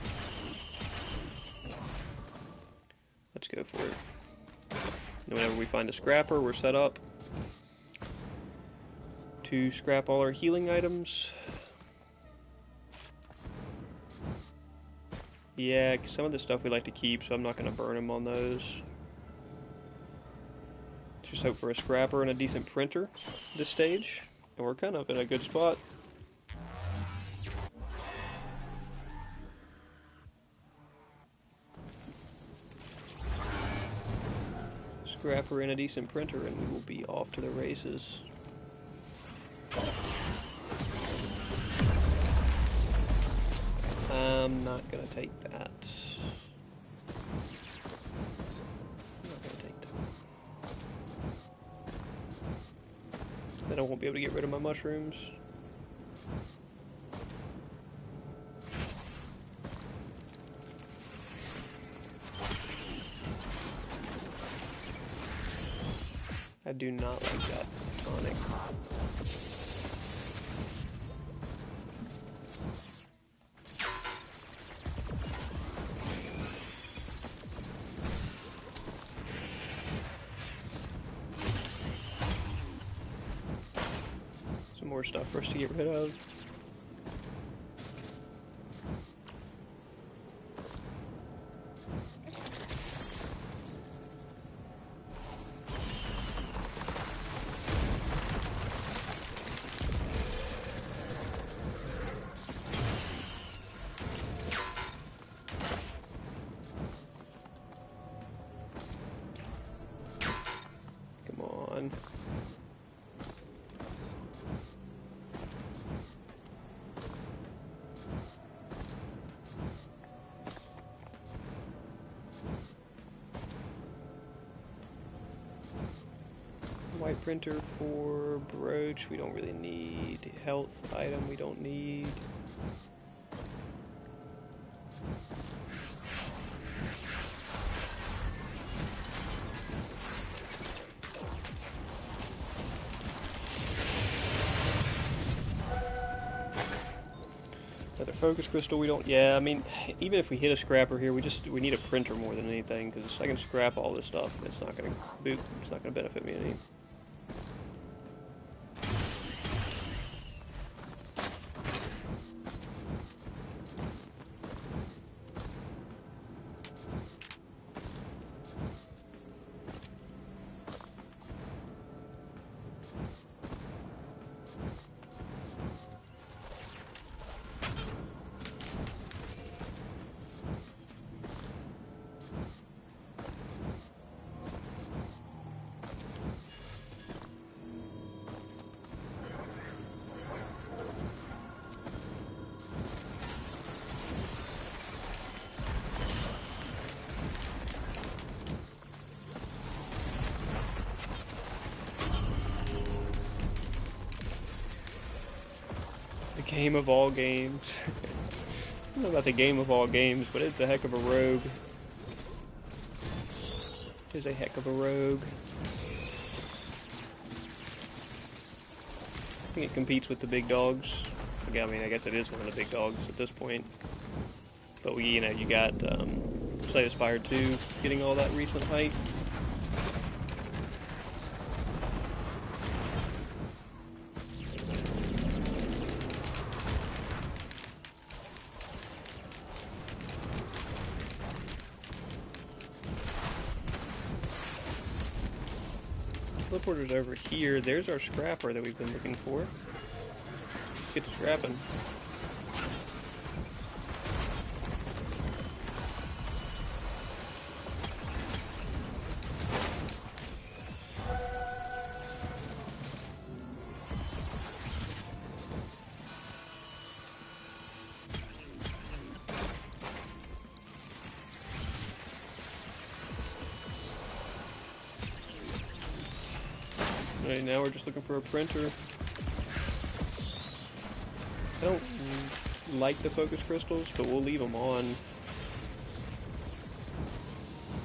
Let's go for it. And whenever we find a scrapper, we're set up to scrap all our healing items. Yeah, some of the stuff we like to keep, so I'm not going to burn them on those. Just hope for a scrapper and a decent printer this stage, and we're kind of in a good spot. Scrapper and a decent printer, and we will be off to the races. I'm not gonna take that. Then I won't be able to get rid of my mushrooms. I do not like that tonic. More stuff for us to get rid of. Come on. White printer for brooch, we don't really need. Health item, we don't need. Another focus crystal, we don't. Yeah, I mean, even if we hit a scrapper here, we need a printer more than anything, because I can scrap all this stuff and it's not gonna benefit me any. Game of all games. I don't know about the game of all games, but it's a heck of a rogue. is a heck of a rogue. I think it competes with the big dogs. I mean, I guess it is one of the big dogs at this point. But you got Slay the Spire 2 getting all that recent hype. Teleporter's over here. There's our scrapper that we've been looking for. Let's get to scrapping. Right now we're just looking for a printer. I don't like the focus crystals, but we'll leave them on.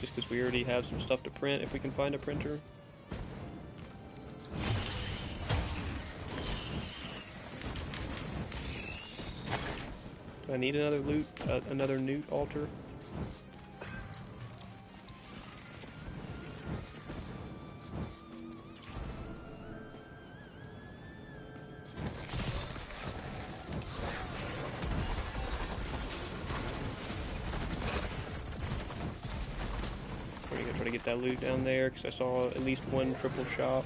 Just because we already have some stuff to print if we can find a printer. Do I need another newt altar? Try to get that loot down there because I saw at least one triple shop.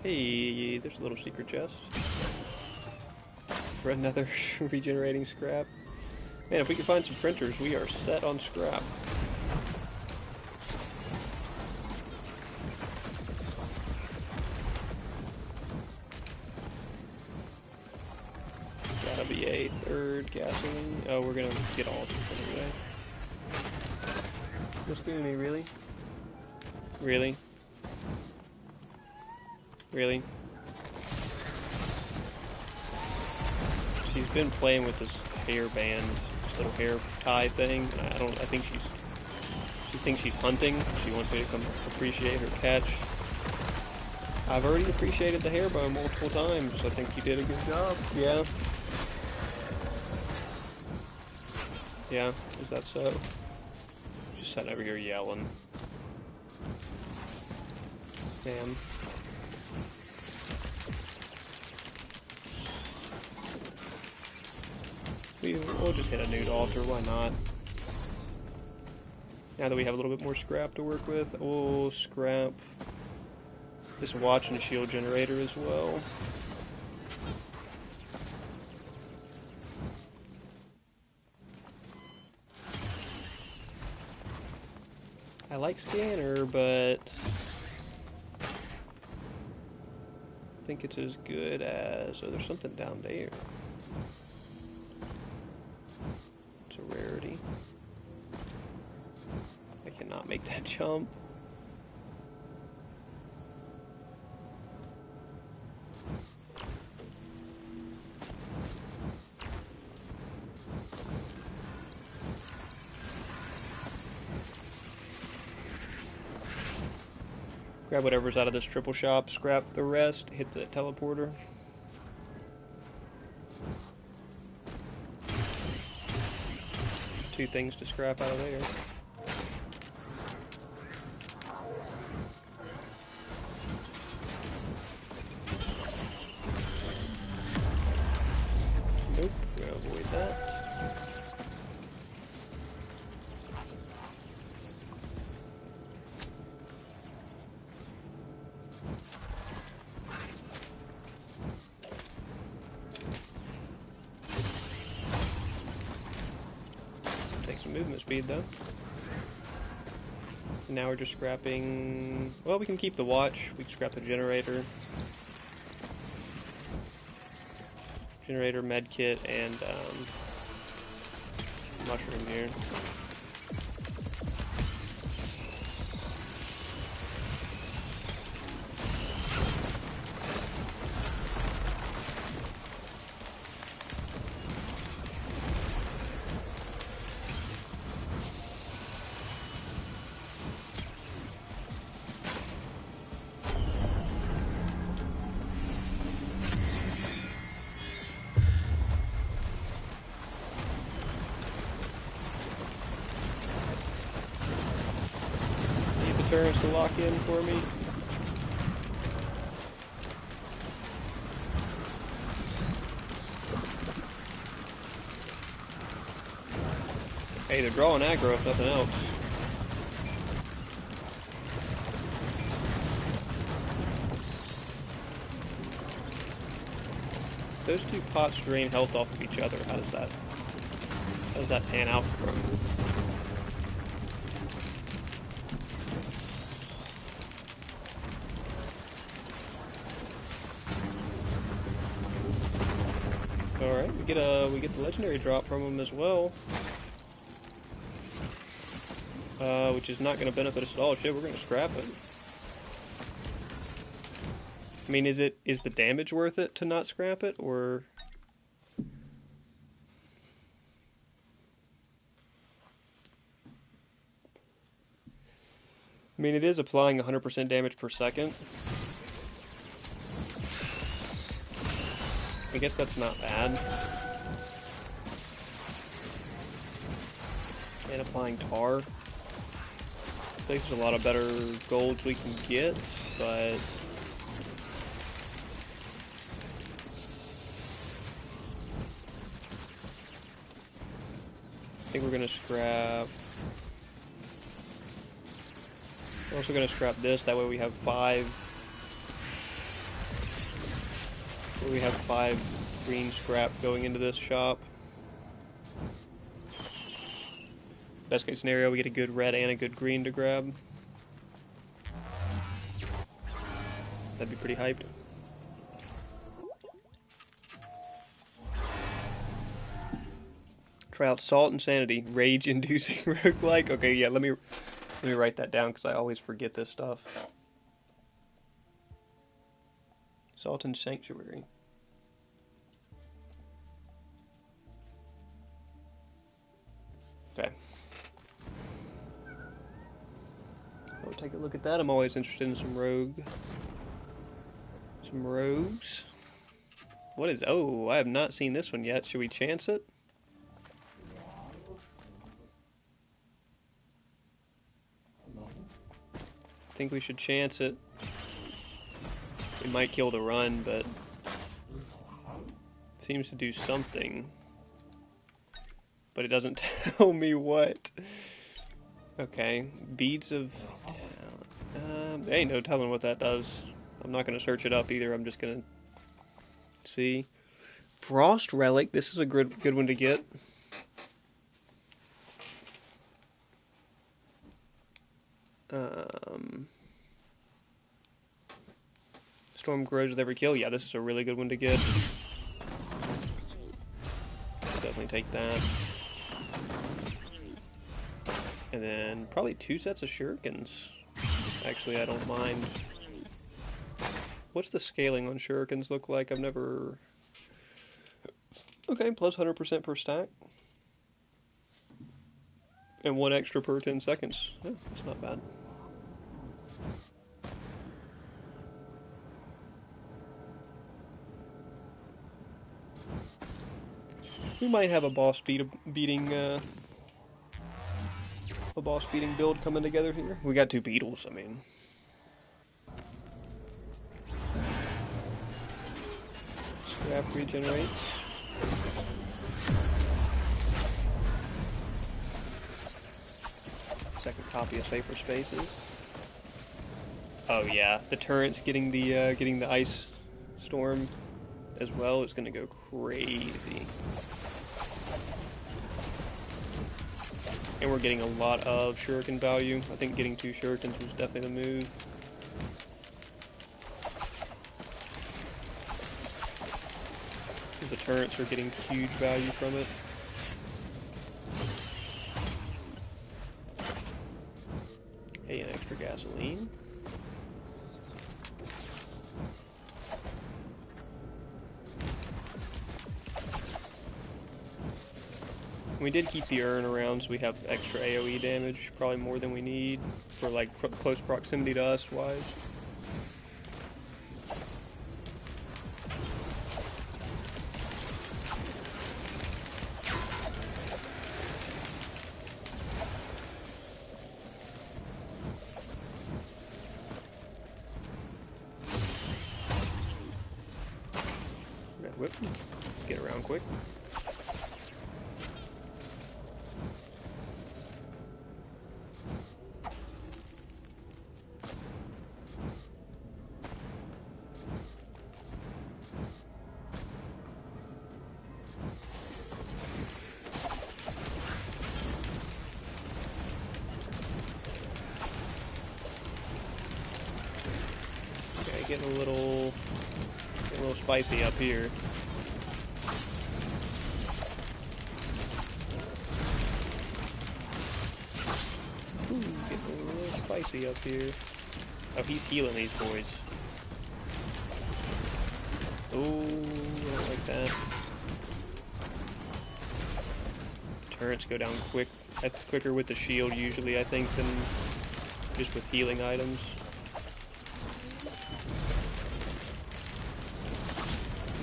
Hey, there's a little secret chest for another regenerating scrap. Man, if we can find some printers, we are set on scrap. Gotta be a third gasoline. Oh, we're gonna get all of them anyway. Monsoon, really? Really? Really? She's been playing with this hair band, this little hair tie thing, and I think she thinks she's hunting. She wants me to come appreciate her catch. I've already appreciated the hair bow multiple times. I think you did a good job. Yeah. Yeah, is that so? Just sitting over here yelling. Man. We'll just hit a nude altar, why not? Now that we have a little bit more scrap to work with, we'll scrap this watch and shield generator as well. I like scanner, but I think it's as good as... Oh, there's something down there. It's a rarity. I cannot make that jump. Grab whatever's out of this triple shop, scrap the rest, hit the teleporter. Two things to scrap out of there. Nope, we're gonna avoid that. Movement speed though. And now we're just scrapping... Well, we can keep the watch. We can scrap the generator. Generator, medkit, and mushroom here. turrets to lock in for me. Hey, they're drawing aggro if nothing else. Those two pots drain health off of each other. How does that pan out for them? All right, we get the legendary drop from them as well, which is not going to benefit us at all. Shit, we're going to scrap it. I mean, is the damage worth it to not scrap it, or? I mean, it is applying 100% damage per second. I guess that's not bad. And applying tar. I think there's a lot of better golds we can get, but I think we're gonna scrap. We're also gonna scrap this. That way we have 5. We have 5 green scrap going into this shop. Best case scenario, we get a good red and a good green to grab. That'd be pretty hyped. Try out Salt and Sanity, rage-inducing roguelike. Okay, yeah, let me write that down because I always forget this stuff. Salt and Sanctuary. Okay. We'll take a look at that. I'm always interested in some rogues. What is, oh, I have not seen this one yet. Should we chance it? I think we should chance it. We might kill the run, but it seems to do something. But it doesn't tell me what. Okay, beads of talent. There ain't no telling what that does. I'm not going to search it up either. I'm just going to see. Frost Relic. This is a good one to get. Storm grows with every kill. Yeah, this is a really good one to get. Definitely take that. And then probably 2 sets of shurikens. Actually, I don't mind. What's the scaling on shurikens look like? I've never... Okay, plus 100% per stack. And 1 extra per 10 seconds. Yeah, that's not bad. We might have a boss beating build coming together here. We got 2 beetles, I mean. Scrap regenerates. Second copy of Safer Spaces. Oh yeah, the turret's getting the ice storm as well. It's gonna go crazy. And we're getting a lot of shuriken value. I think getting 2 shurikens was definitely the move. Because the turrets are getting huge value from it. Hey, an extra gasoline. We did keep the urn around, so we have extra AoE damage, probably more than we need for like close proximity to us wise. quick. Okay, getting a little spicy up here. Ooh, getting a little spicy up here. Oh, he's healing these boys. Ooh, I don't like that. Turrets go down quick. That's quicker with the shield usually, I think, than just with healing items.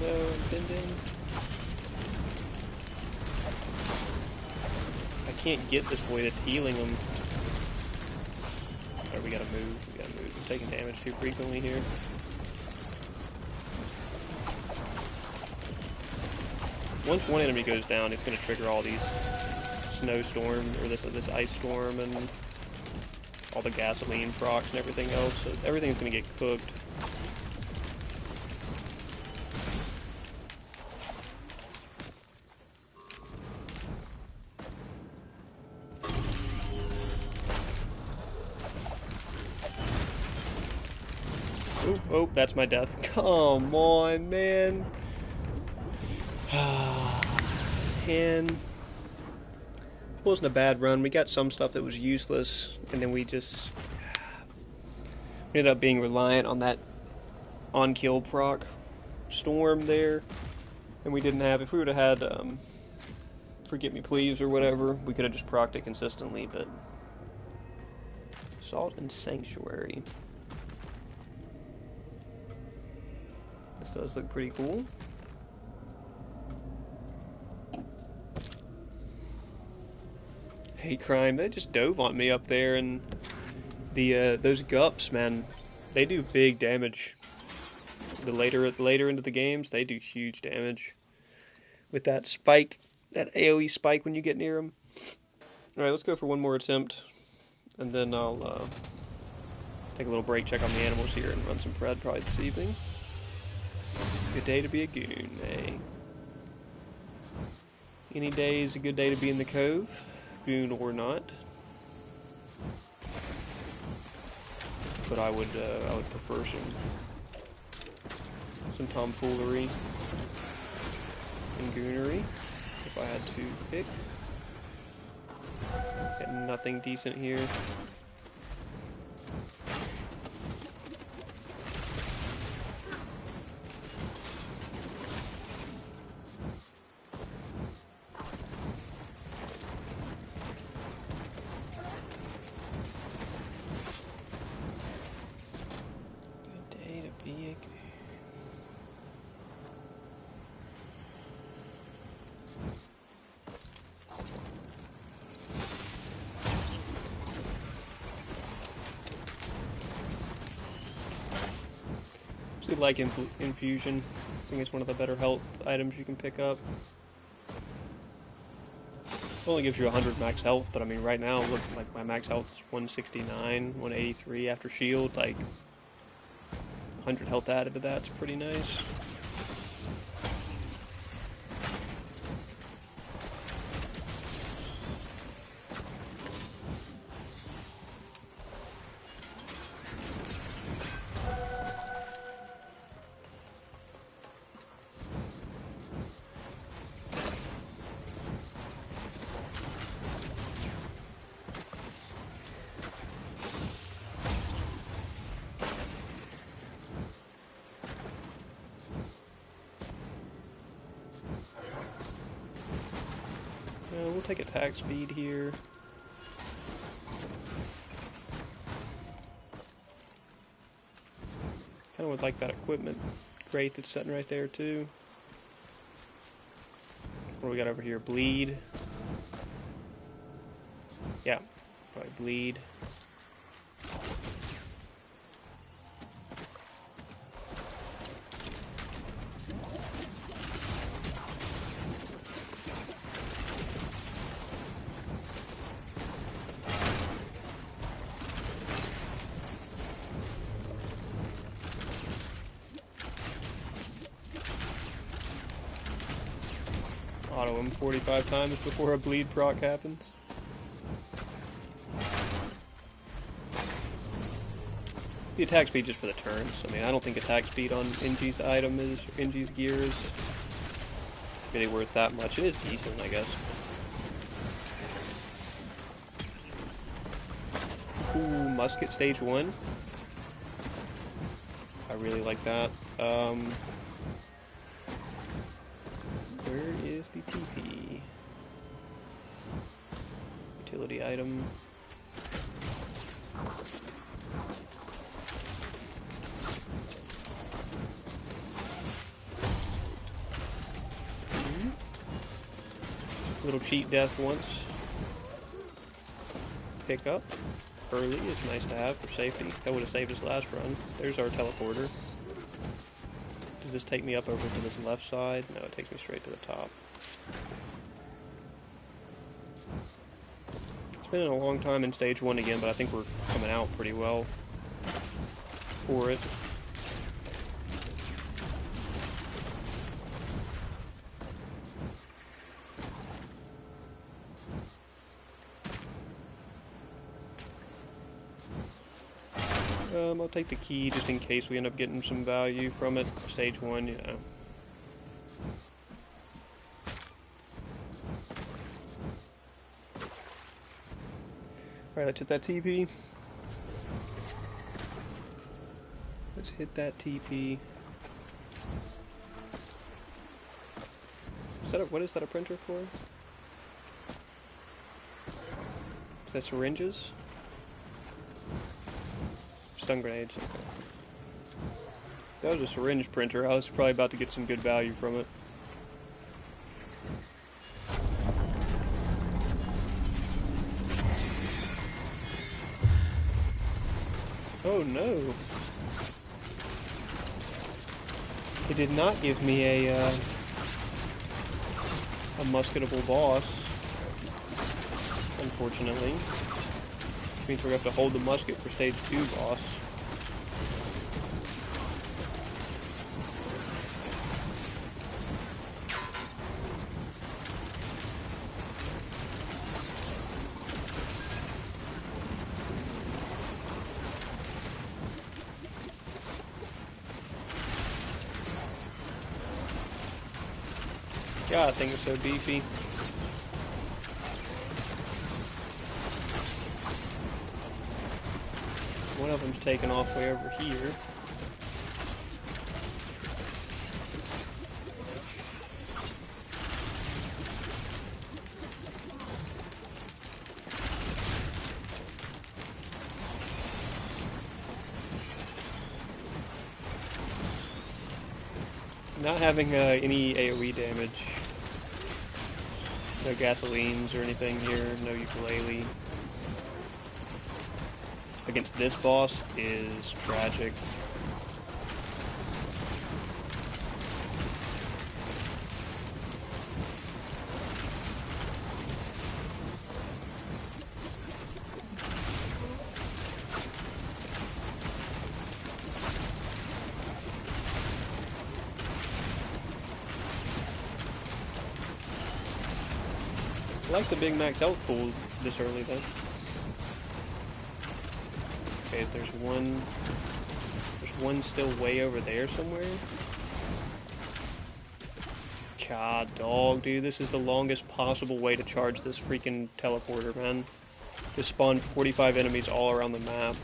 No, I'm bending. I can't get this boy that's healing him. Alright, we gotta move. We gotta move. I'm taking damage too frequently here. Once one enemy goes down, it's gonna trigger all these snowstorm, or this ice storm, and all the gasoline procs and everything else. So everything's gonna get cooked. Oh, that's my death. Come on, man. And it wasn't a bad run. We got some stuff that was useless, and then we ended up being reliant on that on-kill proc storm there. And we didn't have, if we would have had Forget Me Please or whatever, we could have just procced it consistently, but Assault and Sanctuary. This does look pretty cool. Hate crime, they just dove on me up there, and the those gups, man, they do big damage. The later into the games, they do huge damage with that spike, that AoE spike when you get near them. All right, let's go for one more attempt, and then I'll take a little break, check on the animals here, and run some pred probably this evening. Good day to be a goon, eh? Any day is a good day to be in the cove, goon or not. But I would prefer some tomfoolery and goonery if I had to pick. Getting nothing decent here. Like infusion. I think it's one of the better health items you can pick up. It only gives you 100 max health, but I mean right now, look, like my max health is 169, 183 after shield. Like 100 health added to that's pretty nice. We'll take attack speed here. Kind of would like that equipment crate that's sitting right there too. What do we got over here? Bleed. Yeah, probably bleed. auto him 45 times before a bleed proc happens. The attack speed just for the turns. I mean, I don't think attack speed on NG's item is, NG's gear is really worth that much. It is decent, I guess. Ooh, musket stage 1. I really like that. Where is the TP? Utility item. Little cheat death once. Pick up. Early is nice to have for safety. That would have saved us last run. There's our teleporter. Does this take me up over to this left side? No, it takes me straight to the top. It's been a long time in stage 1 again, but I think we're coming out pretty well for it. I'll take the key just in case we end up getting some value from it. Stage 1, you know. Alright, let's hit that TP. Let's hit that TP. What is that a printer for? Is that syringes? Stun grenades. That was a syringe printer. I was probably about to get some good value from it. Oh no! It did not give me a musketable boss, unfortunately. Which means we're going to have to hold the musket for stage 2 boss. God, that thing is so beefy. One of them's taken off way over here. Not having any AoE damage. No gasolines or anything here, no ukulele. Against this boss is tragic. I like the big max health pool this early though. Okay, there's one still way over there somewhere. God, dog, dude, this is the longest possible way to charge this freaking teleporter, man. Just spawn 45 enemies all around the map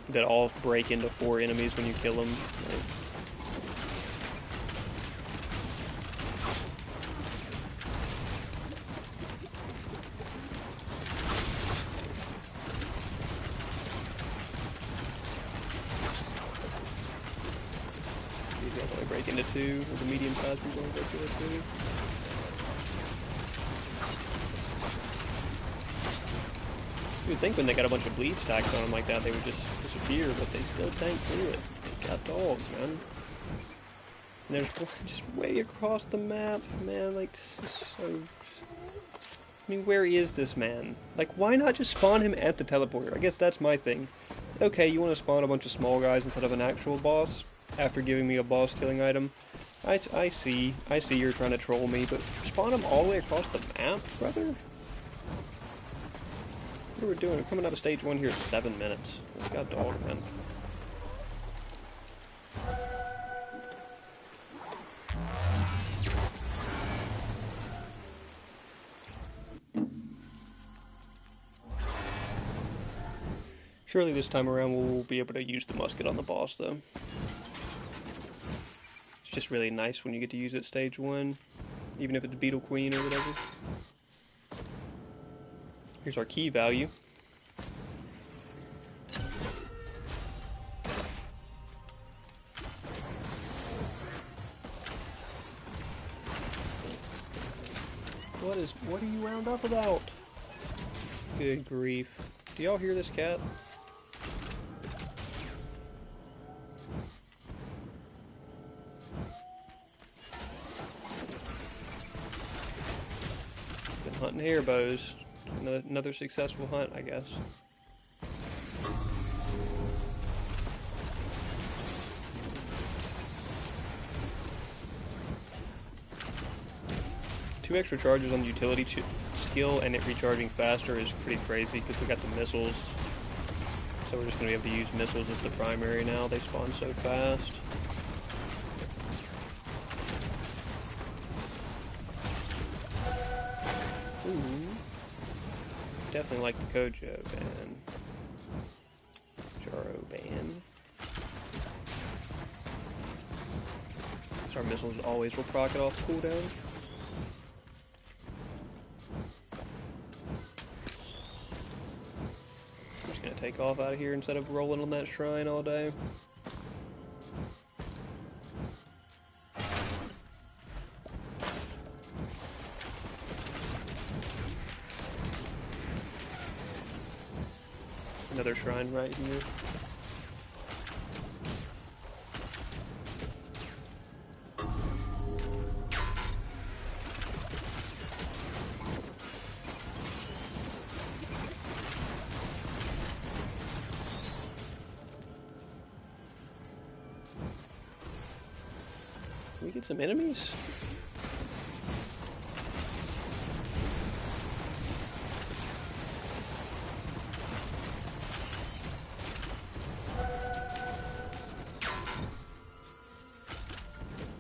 that all break into 4 enemies when you kill them. Like, into 2, or the medium-sized ones only break into 2. You would think when they got a bunch of bleed stacks on them like that, they would just disappear, but they still tank through it. They got dogs, man. And there's one just way across the map, man, like, this is so... I mean, where is this man? Like, why not just spawn him at the teleporter? I guess that's my thing. Okay, you want to spawn a bunch of small guys instead of an actual boss? After giving me a boss killing item, I see you're trying to troll me, but spawn them all the way across the map, brother? What are we doing? We're coming out of stage 1 here at 7 minutes. Let's go dog, man. Surely this time around we'll be able to use the musket on the boss, though. It's just really nice when you get to use it stage 1, even if it's Beetle Queen or whatever. Here's our key value. What are you wound up about? Good grief. Do y'all hear this cat? Been hunting hairbows. Another successful hunt, I guess. Two extra charges on the utility skill and it recharging faster is pretty crazy because we got the missiles. So we're just going to be able to use missiles as the primary now. They spawn so fast. Ooh. Definitely like the Kojo ban. Jaro ban. So our missiles always will proc it off cooldown. Take off out of here instead of rolling on that shrine all day. Another shrine right here. Can we get some enemies?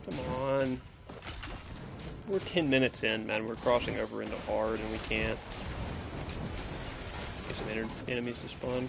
Come on. We're 10 minutes in, man. We're crossing over into hard and we can't get some enemies to spawn.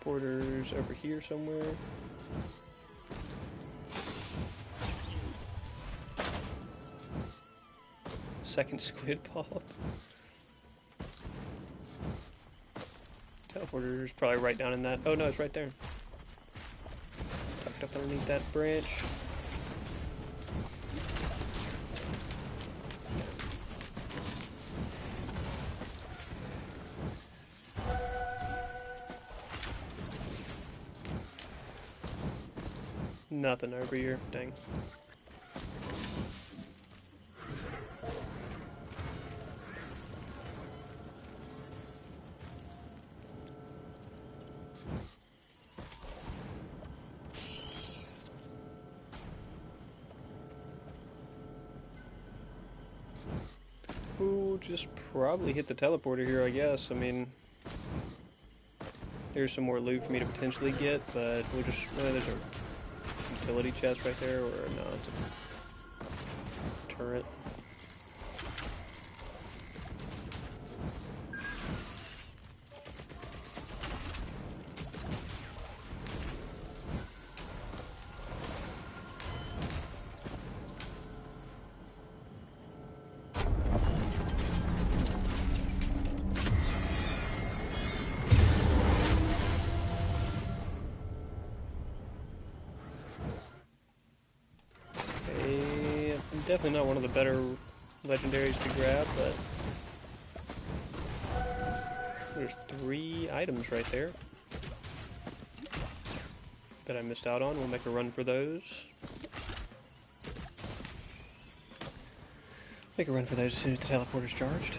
Teleporters over here somewhere. Second squid pop. Teleporter's probably right down in that. Oh no, it's right there. Tucked up underneath that branch. Nothing over here. Dang. We'll just probably hit the teleporter here, I guess. I mean, there's some more loot for me to potentially get, but we'll just... there's a utility chest right there, or no, it's a turret. Definitely not one of the better legendaries to grab, but there's 3 items right there that I missed out on. We'll make a run for those. Make a run for those as soon as the teleporter's charged.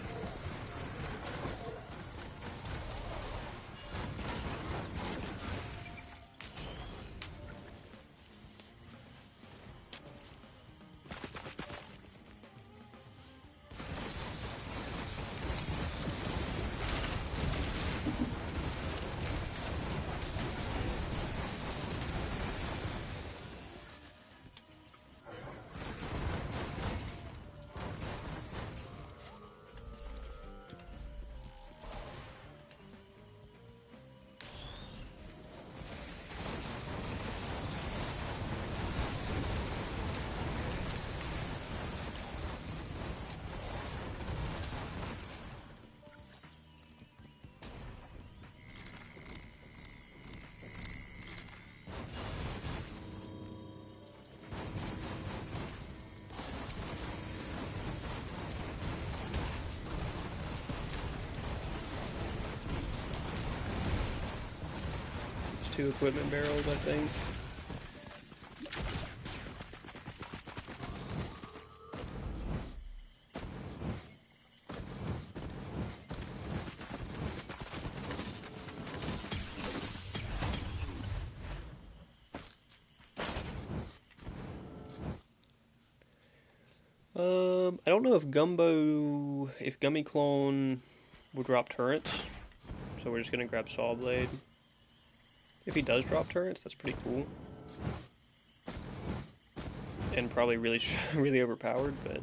There's 2 equipment barrels, I think. I don't know if Gummy Clone will drop turrets, so we're just gonna grab Saw Blade. If he does drop turrets, that's pretty cool. And probably really, really overpowered, but...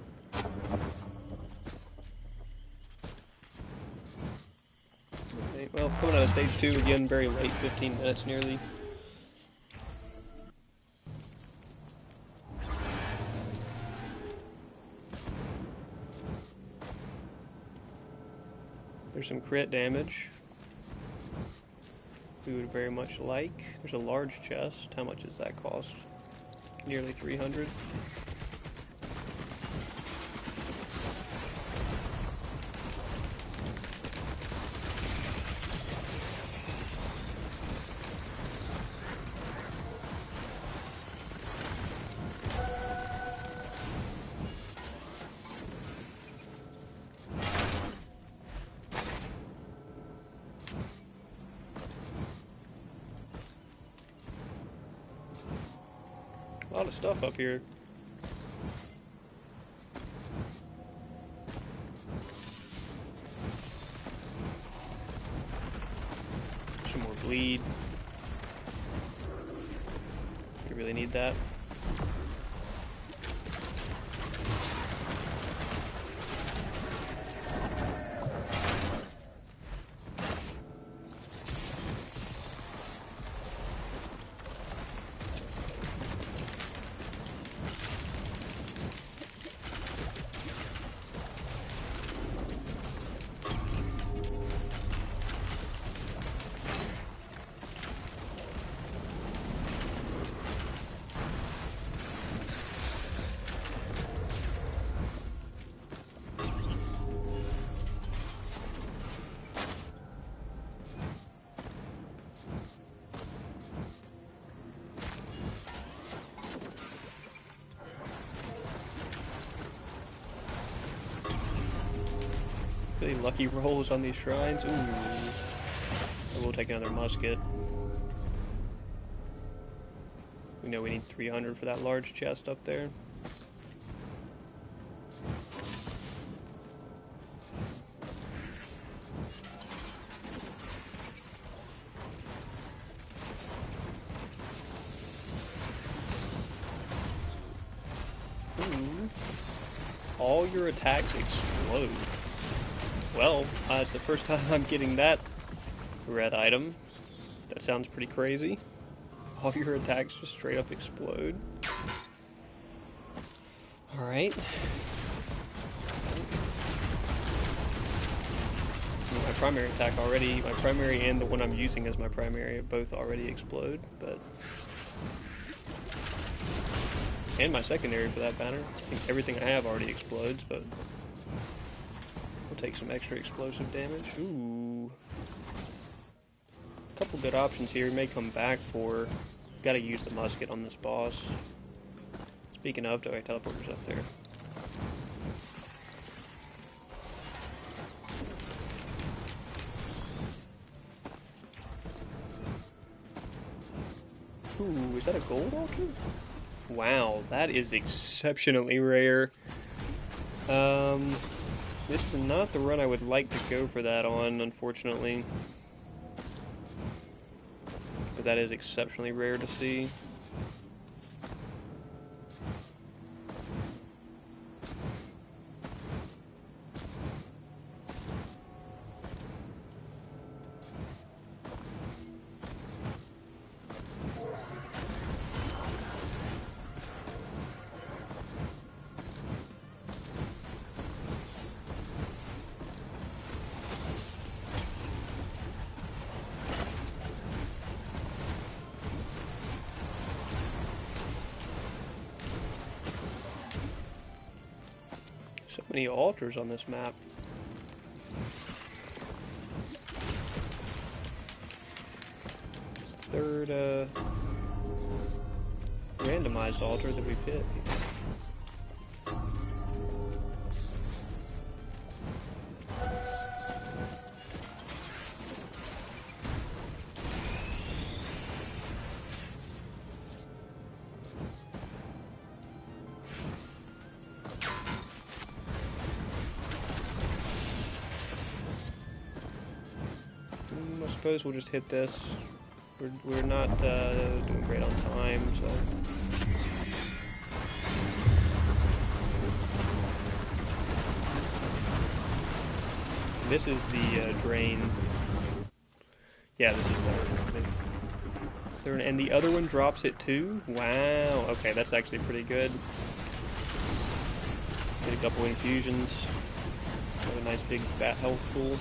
Okay, well, coming out of stage 2 again, very late, 15 minutes nearly. There's some crit damage. We would very much like. There's a large chest. How much does that cost? Nearly 300. A lot of stuff up here. Some more bleed. We really need that. Really lucky rolls on these shrines. Ooh. I will take another musket. We know we need 300 for that large chest up there. Ooh. All your attacks explode. Well, it's the first time I'm getting that red item. That sounds pretty crazy. All your attacks just straight up explode. Alright. My primary attack already, my primary and the one I'm using as my primary both already explode, but... And my secondary for that matter. I think everything I have already explodes, but we'll take some extra explosive damage. Ooh. A couple good options here. May come back for... Gotta use the musket on this boss. Speaking of, okay, teleporter's up there. Ooh, is that a gold altar? Wow, that is exceptionally rare. This is not the run I would like to go for that on, unfortunately. But that is exceptionally rare to see. So many altars on this map. It's the third randomized altar that we've hit. I suppose we'll just hit this. We're not doing great on time, so. This is the drain. Yeah, this is the and the other one drops it too? Wow, okay, that's actually pretty good. Get a couple infusions. Have a nice big fat health pool.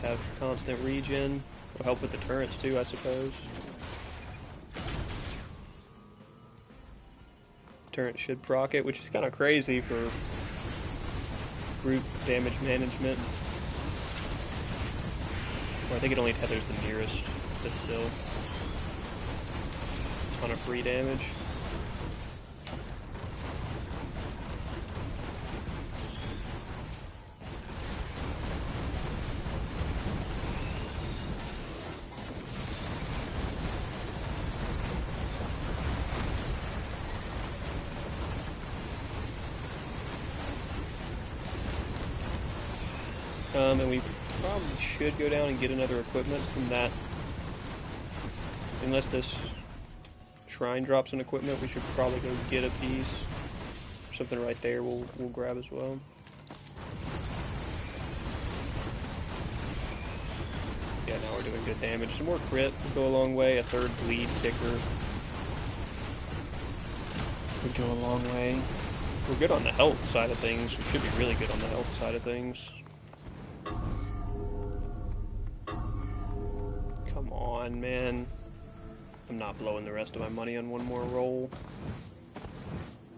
Have constant regen. Will help with the turrets too, I suppose. Turret should proc it, which is kind of crazy for group damage management. Or I think it only tethers the nearest, but still. A ton of free damage. And we probably should go down and get another equipment from that. Unless this shrine drops an equipment, we should probably go get a piece. Something right there we'll grab as well. Yeah, now we're doing good damage. Some more crit would go a long way. A third bleed ticker would go a long way. We're good on the health side of things. We should be really good on the health side of things. Come on, man. I'm not blowing the rest of my money on one more roll.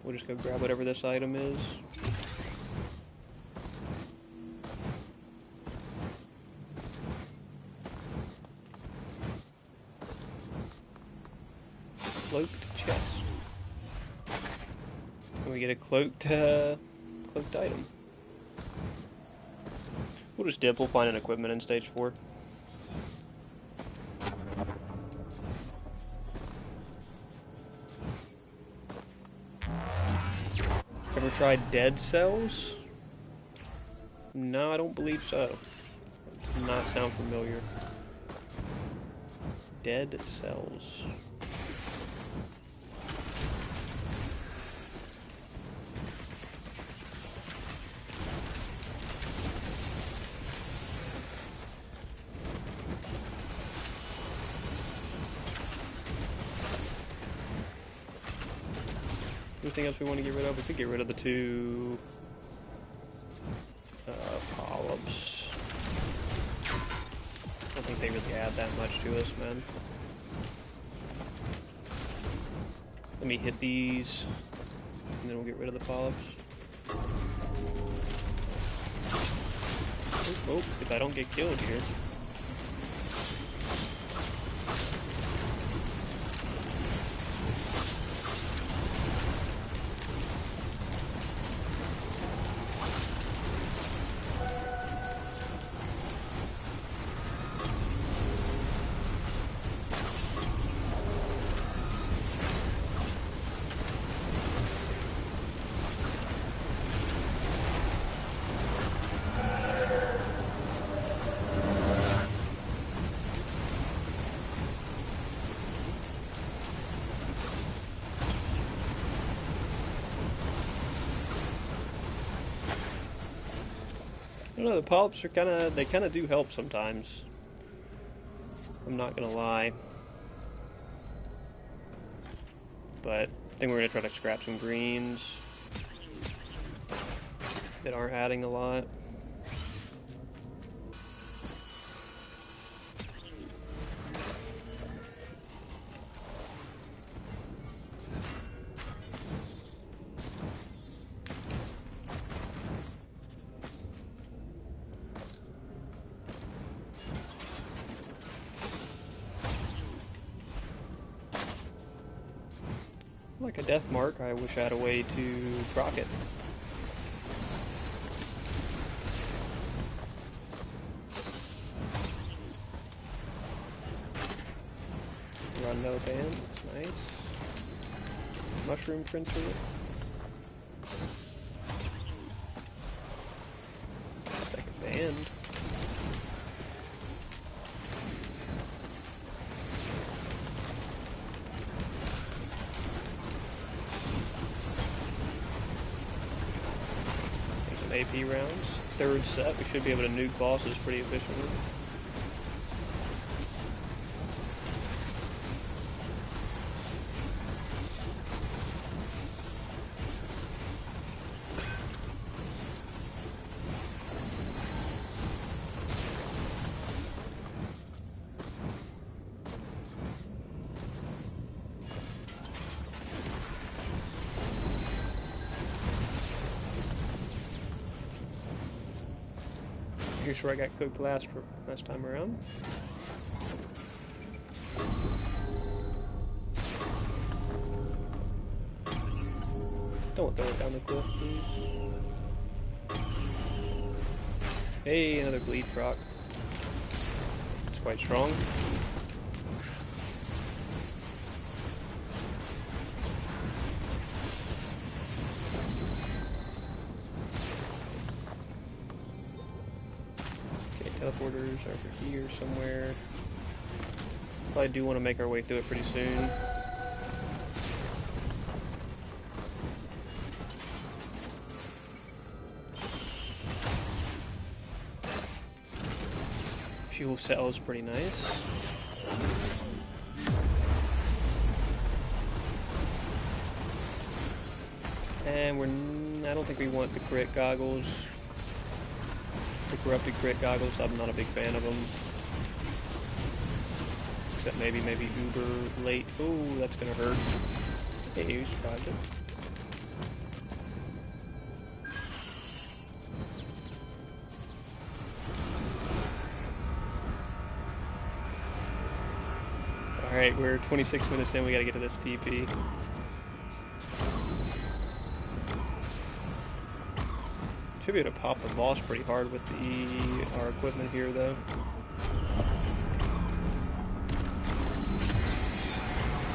We'll just go grab whatever this item is. Cloaked chest. And we get a cloaked item. We'll just dip. We'll find an equipment in stage 4. Ever tried dead cells? No, I don't believe so. Does not sound familiar. Dead cells. Anything else we want to get rid of? We could get rid of the 2 polyps. I don't think they really add that much to us, man. Let me hit these, and then we'll get rid of the polyps. Oh, if I don't get killed here. I don't know, the polyps are they kind of do help sometimes. I'm not gonna lie. But I think we're gonna try to scrap some greens that aren't adding a lot. Like a death mark, I wish I had a way to proc it. Run no band, nice. Mushroom printer. Second band. AP rounds. Third set, we should be able to nuke bosses pretty efficiently. Here's where I got cooked last time around. Don't throw it down the cliff, please. Hey, another bleed proc. It's quite strong. Teleporters over here somewhere. Probably do want to make our way through it pretty soon. Fuel cell is pretty nice. And I don't think we want the crit goggles. The corrupted crit goggles, I'm not a big fan of them. Except maybe uber late. Oh, that's gonna hurt. Hey, you survived it. Alright, we're 26 minutes in, we gotta get to this TP. Should be able to pop the boss pretty hard with our equipment here, though.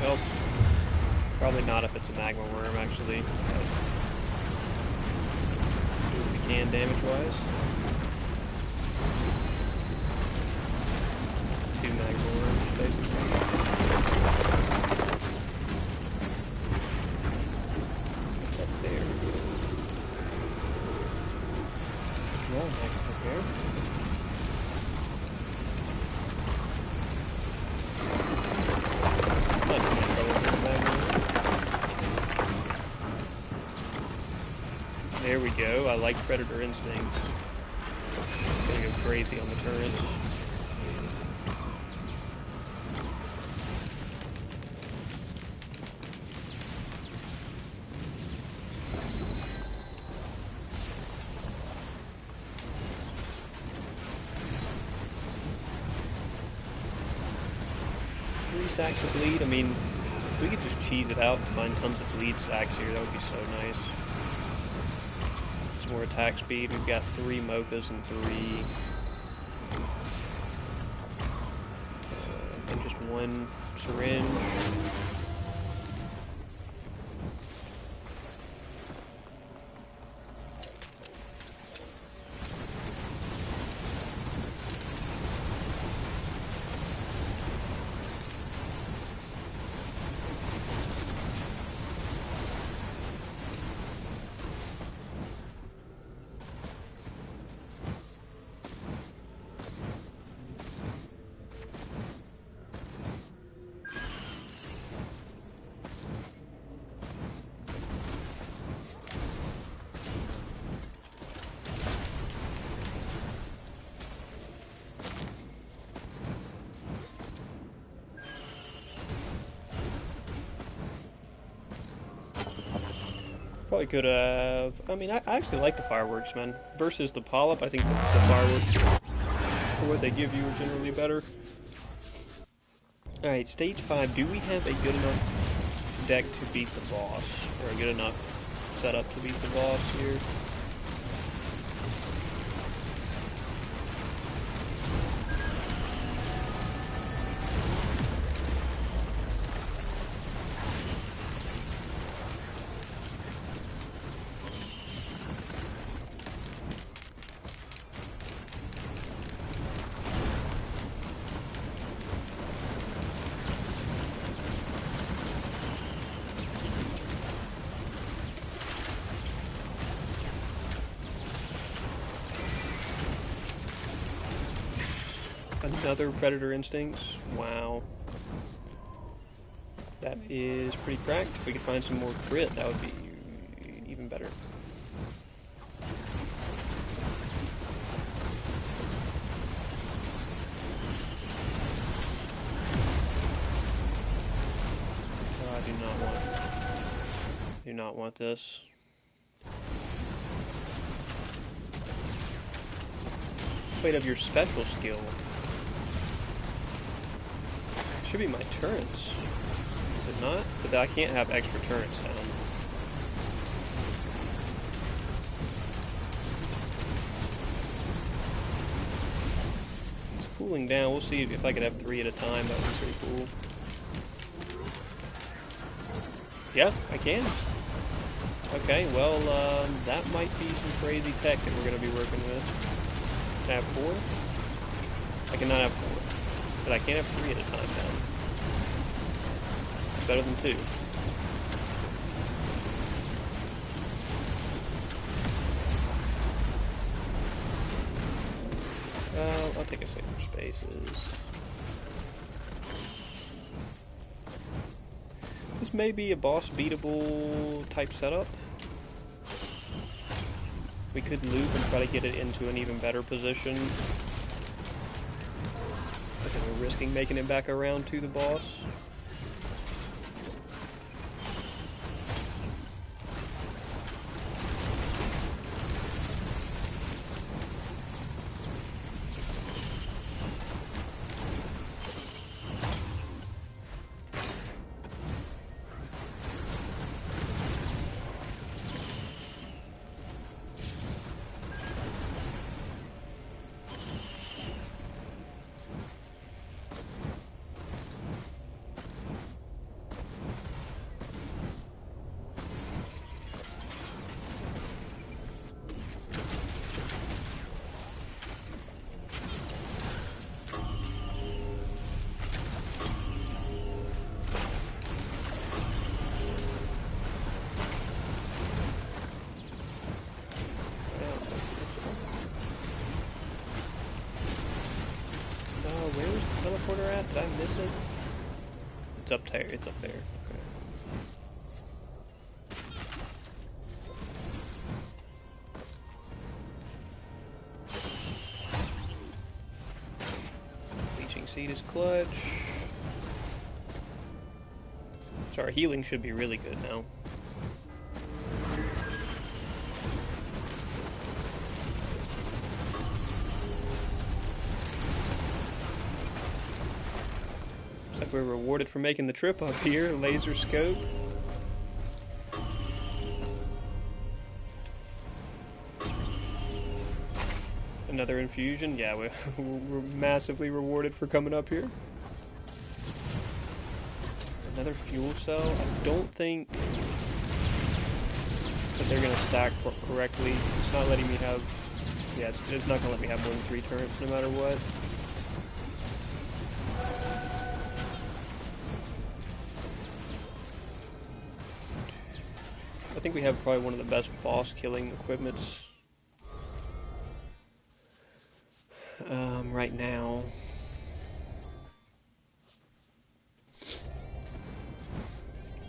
Well, probably not if it's a magma worm, actually. Do what we can damage-wise. Two magma worms, basically. What's up there? Drone magma repair. Not too much trouble with the magma. There we go. I like Predator Instincts. It's gonna go crazy on the turret. stacks of bleed. I mean, if we could just cheese it out and find tons of bleed stacks here, that would be so nice. Some more attack speed. We've got 3 mochas and 3... and just 1 syringe. Probably could have... I mean, I actually like the fireworks, man. Versus the polyp, I think the fireworks, for what they give you, are generally better. Alright, stage 5. Do we have a good enough deck to beat the boss? Or a good enough setup to beat the boss here? Another Predator Instincts. Wow. That is pretty cracked. If we could find some more crit, that would be even better. Oh, I do not want this. Plate of your special skill. Should be my turrets. Is it not? But I can't have extra turrets down. It's cooling down. We'll see if I could have 3 at a time. That would be pretty cool. Yeah, I can. Okay, well, that might be some crazy tech that we're going to be working with. Can I have 4? I cannot have 4. But I can't have 3 at a time now. It's better than 2. I'll take a save for spaces. This may be a boss beatable type setup. We could loop and try to get it into an even better position. But then we're risking making it back around to the boss. Teleporter at? Did I miss it? It's up there. It's up there. Okay. Leeching Seed is clutch. So our healing should be really good now. we're rewarded for making the trip up here. Laser scope. Another infusion. Yeah, we're massively rewarded for coming up here. Another fuel cell. I don't think that they're going to stack correctly. It's not letting me have... Yeah, it's not going to let me have more than 3 turrets no matter what. I think we have probably one of the best boss killing equipments right now.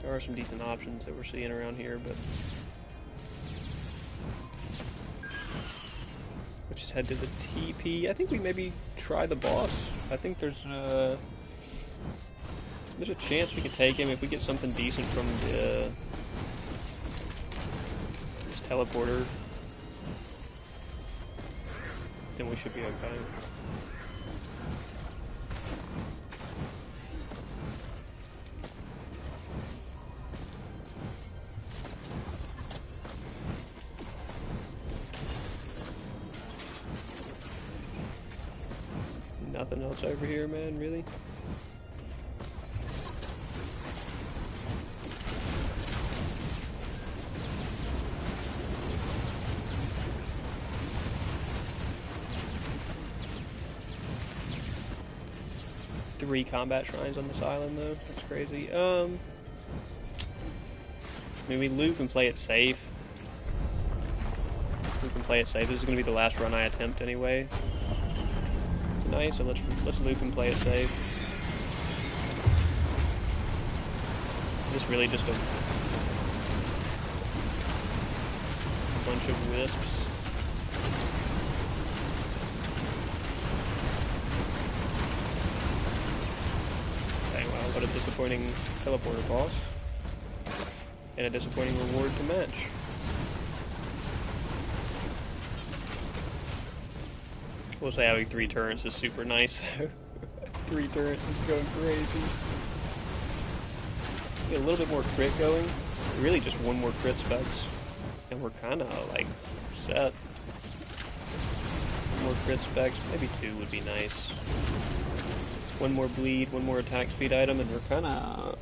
There are some decent options that we're seeing around here, but let's just head to the TP. I think we maybe try the boss. I think there's a chance we could take him if we get something decent from this teleporter. Then we should be okay. Nothing else over here, man, really? Three combat shrines on this island, though. That's crazy. I mean, we loop and play it safe. We can play it safe. This is going to be the last run I attempt anyway. Nice, so let's loop and play it safe. Is this really just a bunch of wisps? Okay, well, what a disappointing teleporter boss. And a disappointing reward to match. We'll say having 3 turrets is super nice, though. 3 turrets is going crazy. Get a little bit more crit going. Really just 1 more crit specs. And we're kind of, like, set. 1 more crit specs. Maybe 2 would be nice. 1 more bleed, 1 more attack speed item, and we're kind of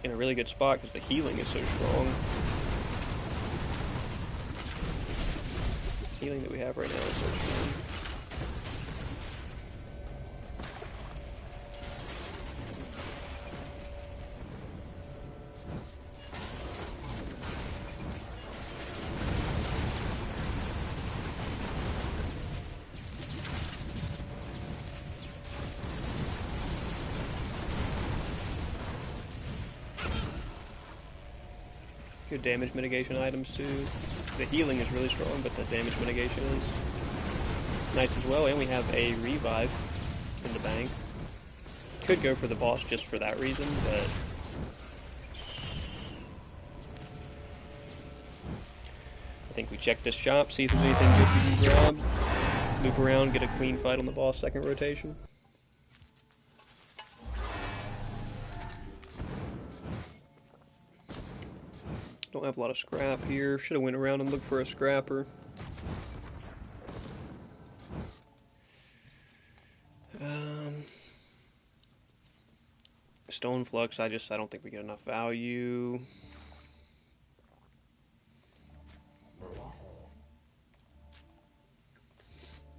in a really good spot because the healing is so strong. The healing that we have right now is so strong. Good damage mitigation items too. The healing is really strong, but the damage mitigation is nice as well, and we have a revive in the bank. Could go for the boss just for that reason, but I think we check this shop, see if there's anything good we can grab. Loop around, get a clean fight on the boss second rotation. Don't have a lot of scrap here. Should have went around and looked for a scrapper. Stone flux, I don't think we get enough value.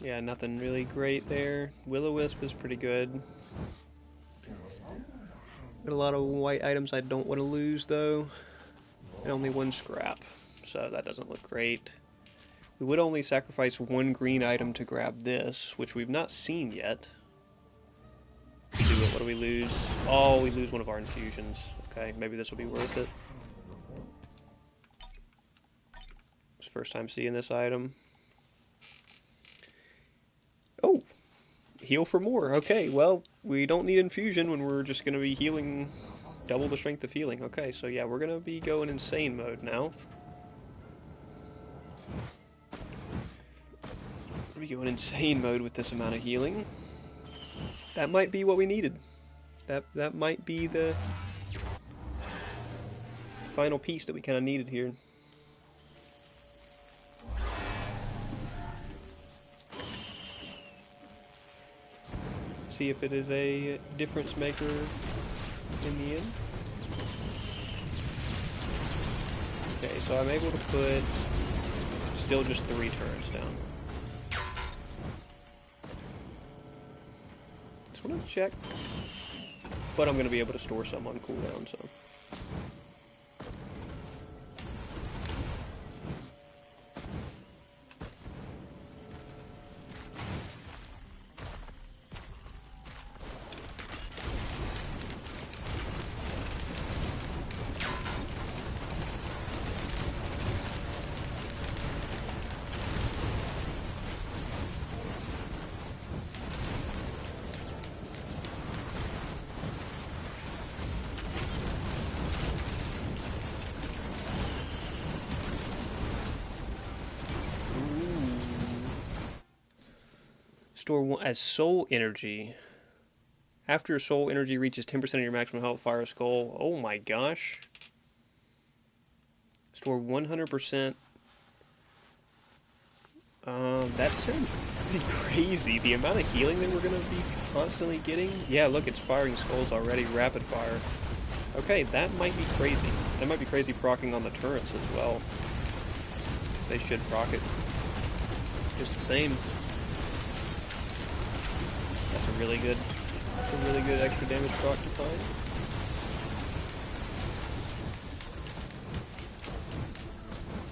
Yeah, nothing really great there. Will-o-wisp is pretty good. Got a lot of white items I don't want to lose though. And only 1 scrap, so that doesn't look great. We would only sacrifice 1 green item to grab this, which we've not seen yet. We do it, what do we lose? Oh, we lose 1 of our infusions. Okay, maybe this will be worth it. It's first time seeing this item. Oh! Heal for more. Okay, well, we don't need infusion when we're just going to be healing double the strength of healing. Okay, so yeah, we're going to be going insane mode now. We're going insane mode with this amount of healing. That might be what we needed. that might be the final piece that we kind of needed here. See if it is a difference maker in the end. Okay, so I'm able to put still just 3 turrets down. Just wanted to check. But I'm going to be able to store some on cooldown, so. Store 1 as soul energy. After your soul energy reaches 10% of your maximum health, fire a skull. Oh my gosh. Store 100%. That sounds pretty crazy. The amount of healing that we're going to be constantly getting. Yeah, look, it's firing skulls already. Rapid fire. Okay, that might be crazy. That might be crazy procking on the turrets as well. They should proc it just the same. That's a really good extra damage proc to find.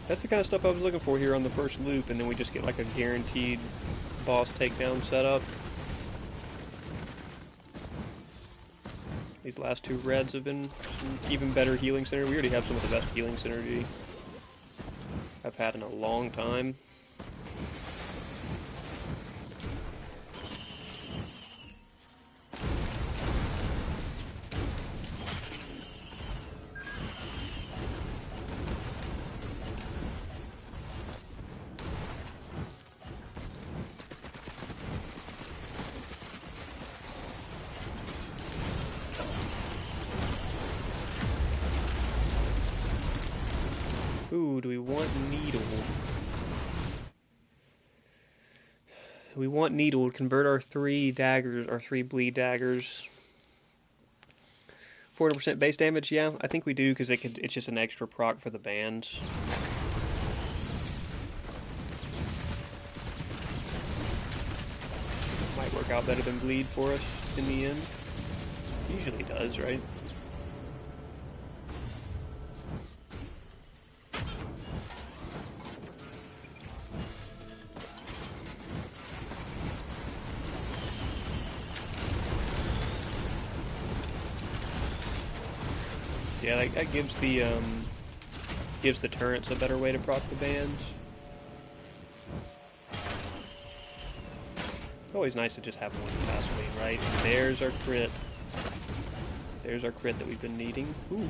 That's the kind of stuff I was looking for here on the first loop, and then we just get like a guaranteed boss takedown setup. These last 2 reds have been some even better healing synergy. We already have some of the best healing synergy I've had in a long time. Ooh, do we want needle? We want needle to convert our 3 daggers, our 3 bleed daggers. 40% base damage, yeah, I think we do because it's just an extra proc for the bands. Might work out better than bleed for us in the end. Usually does, right? Yeah, that gives the turrets a better way to proc the bands. Always nice to just have one fast wing, right? And there's our crit. There's our crit that we've been needing. Ooh.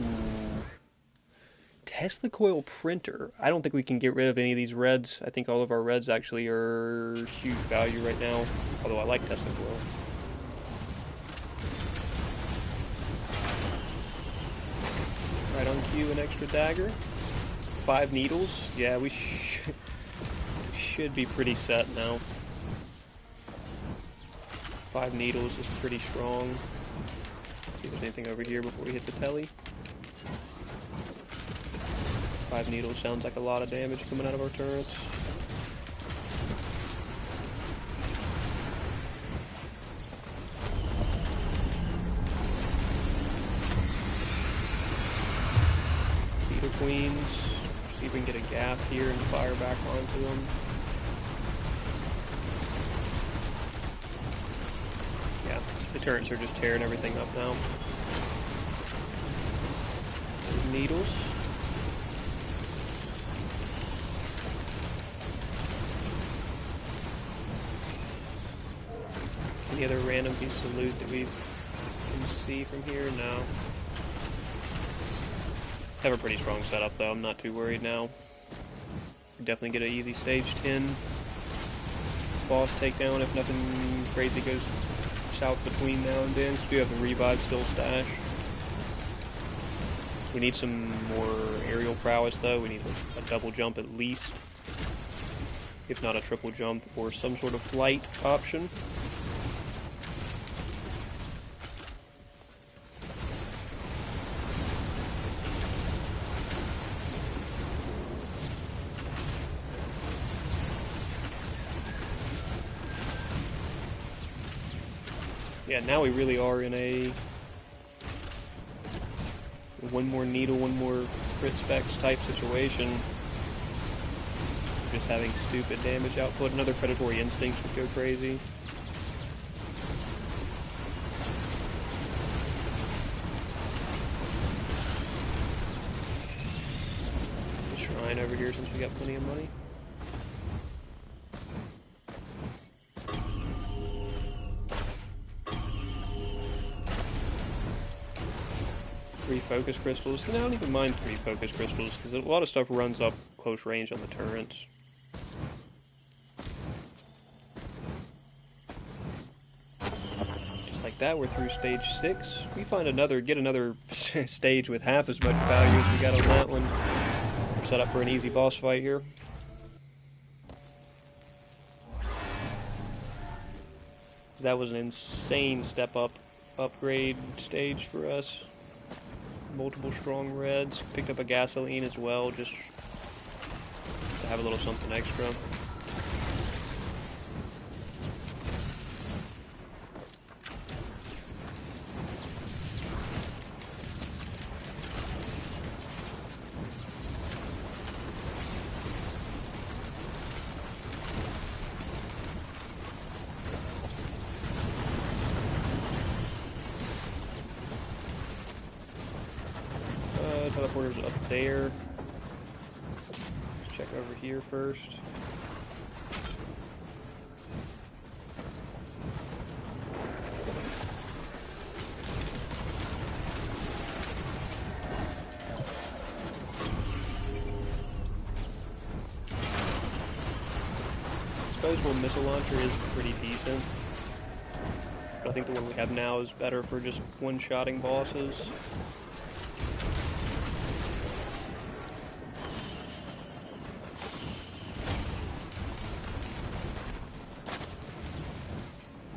Tesla coil printer. I don't think we can get rid of any of these reds. I think all of our reds actually are huge value right now. Although I like Tesla coil. Right on cue, an extra dagger. 5 needles. Yeah, we should be pretty set now. 5 needles is pretty strong. See if there's anything over here before we hit the telly. 5 needles sounds like a lot of damage coming out of our turrets. Queens. See if we can get a gap here and fire back onto them. Yeah, the turrets are just tearing everything up now. Needles. Any other random pieces of loot that we can see from here? No. Have a pretty strong setup though, I'm not too worried now. Definitely get an easy stage 10 boss takedown if nothing crazy goes pops out between now and then. So we have the revive still stashed. We need some more aerial prowess though. We need a double jump at least, if not a triple jump or some sort of flight option. Yeah, now we really are in a one more needle, one more crit specs type situation. Just having stupid damage output. Another predatory instincts would go crazy. The shrine over here since we got plenty of money. Three focus crystals. You know, I don't even mind 3 focus crystals because a lot of stuff runs up close range on the turrets. Just like that, we're through stage 6. We find get another stage with half as much value as we got on that one. We're set up for an easy boss fight here. That was an insane step up upgrade stage for us. Multiple strong reds. Picked up a gasoline as well, just to have a little something extra. Teleporter's up there. Let's check over here first. Disposable missile launcher is pretty decent, but I think the one we have now is better for just one-shotting bosses.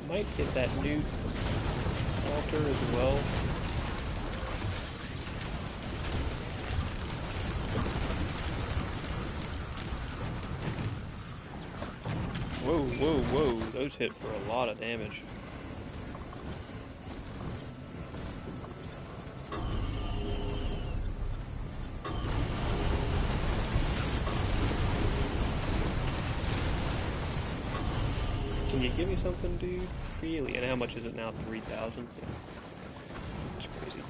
Might hit that new altar as well. Whoa, whoa, whoa. Those hit for a lot of damage. Can you give me something, dude? Really? And how much is it now? 3,000? Yeah. That's crazy.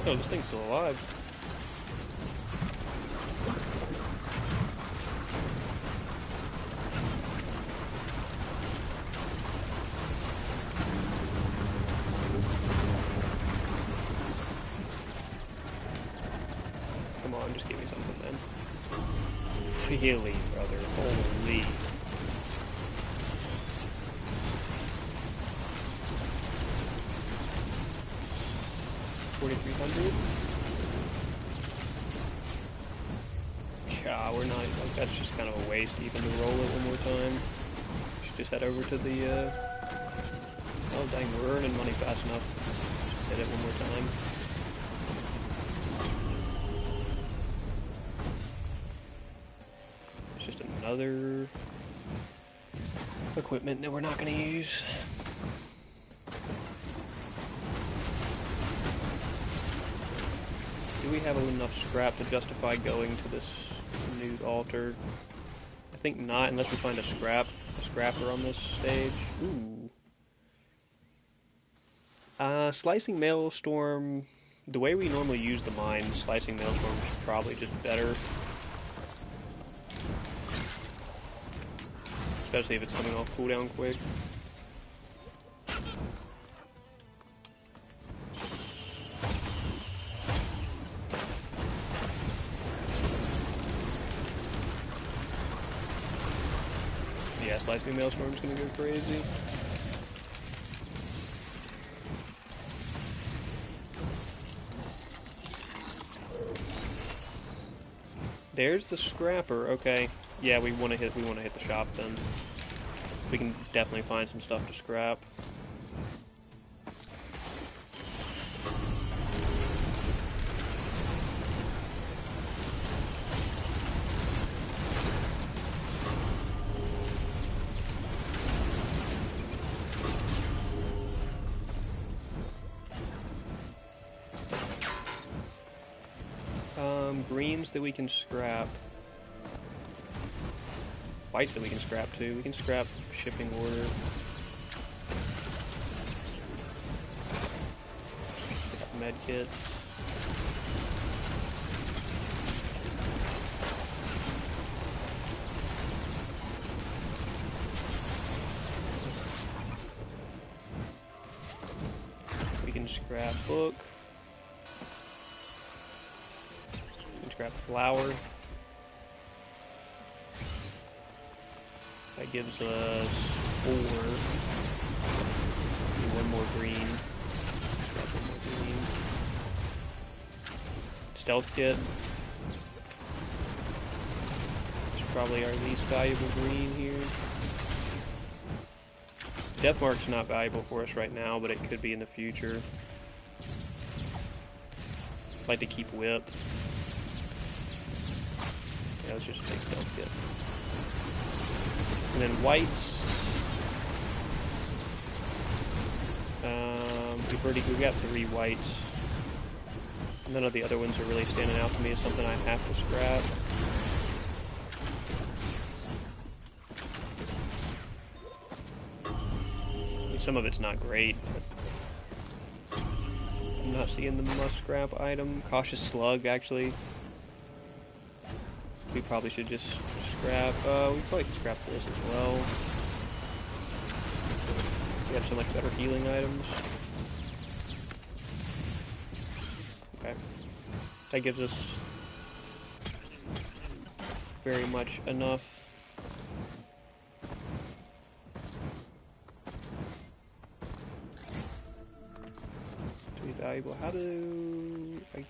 Oh, this thing's still alive. Come on, just give me something then. Really, brother. Holy. $4,300? God, we're not, like, that's just kind of a waste even to roll it one more time. Should just head over to the, oh dang, we're earning money fast enough. Just hit it one more time. Just another equipment that we're not going to use. Do we have enough scrap to justify going to this nude altar? I think not, unless we find a scrapper on this stage. Ooh. Slicing Maelstrom, the way we normally use the mines, Slicing Maelstrom is probably just better. Especially if it's coming off cooldown quick. Yes, slicing maelstrom is gonna go crazy. There's the scrapper. Okay, yeah, we want to hit the shop then. We can definitely find some stuff to scrap. Greens that we can scrap. Whites that we can scrap too. We can scrap shipping order. Med kits. We can scrap book. Scrap flour. That gives us 4. Need one more green. Scrap one more green. Stealth kit. It's probably our least valuable green here. Death Mark's not valuable for us right now, but it could be in the future. I'd like to keep whip. Yeah, let's just take stealth kit. And then whites. We've got 3 whites. None of the other ones are really standing out to me as something I have to scrap. I mean, some of it's not great, but I'm not seeing the must scrap item. Cautious slug, actually. We probably should just scrap, we probably can scrap this as well. We have so much better healing items. Okay. That gives us very much enough. To be valuable. How do I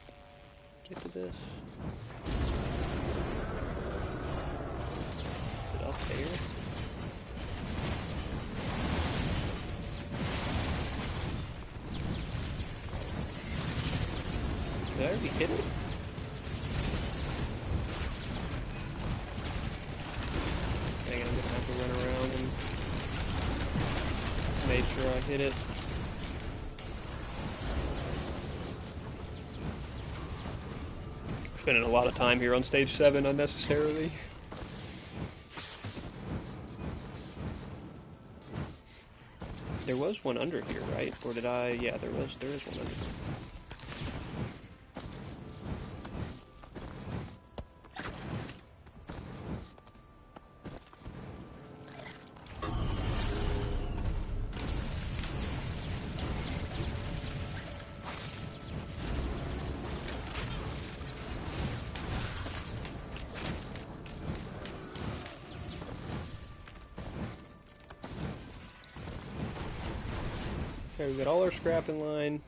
get to this? Up there. Did I already hit it? Dang it, I'm gonna have to run around and make sure I hit it. Spending a lot of time here on stage 7 unnecessarily. There was one under here, right? Or did I? Yeah, there is one under here. Okay, we got all our scrap in line.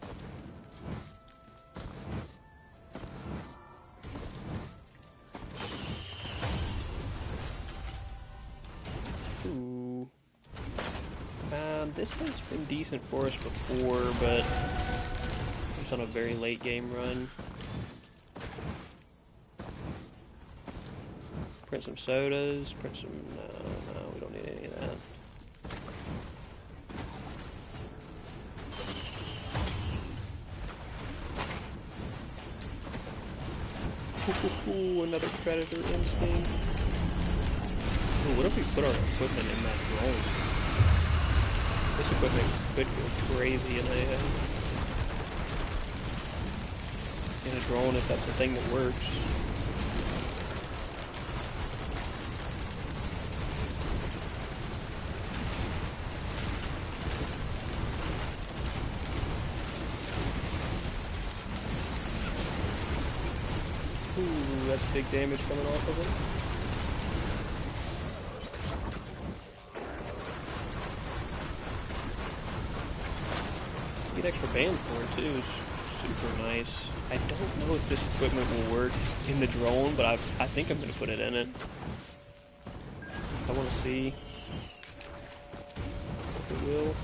Ooh. This has been decent for us before, but it's on a very late game run. Print some sodas, print some... no, we don't need any of that. Ooh, another predator instinct. Ooh, what if we put our equipment in that drone? This equipment could go crazy in a drone if that's the thing that works. Ooh, that's big damage coming off of him. Get extra band for it too. It's super nice. I don't know if this equipment will work in the drone, but I think I'm gonna put it in it. I want to see if it will.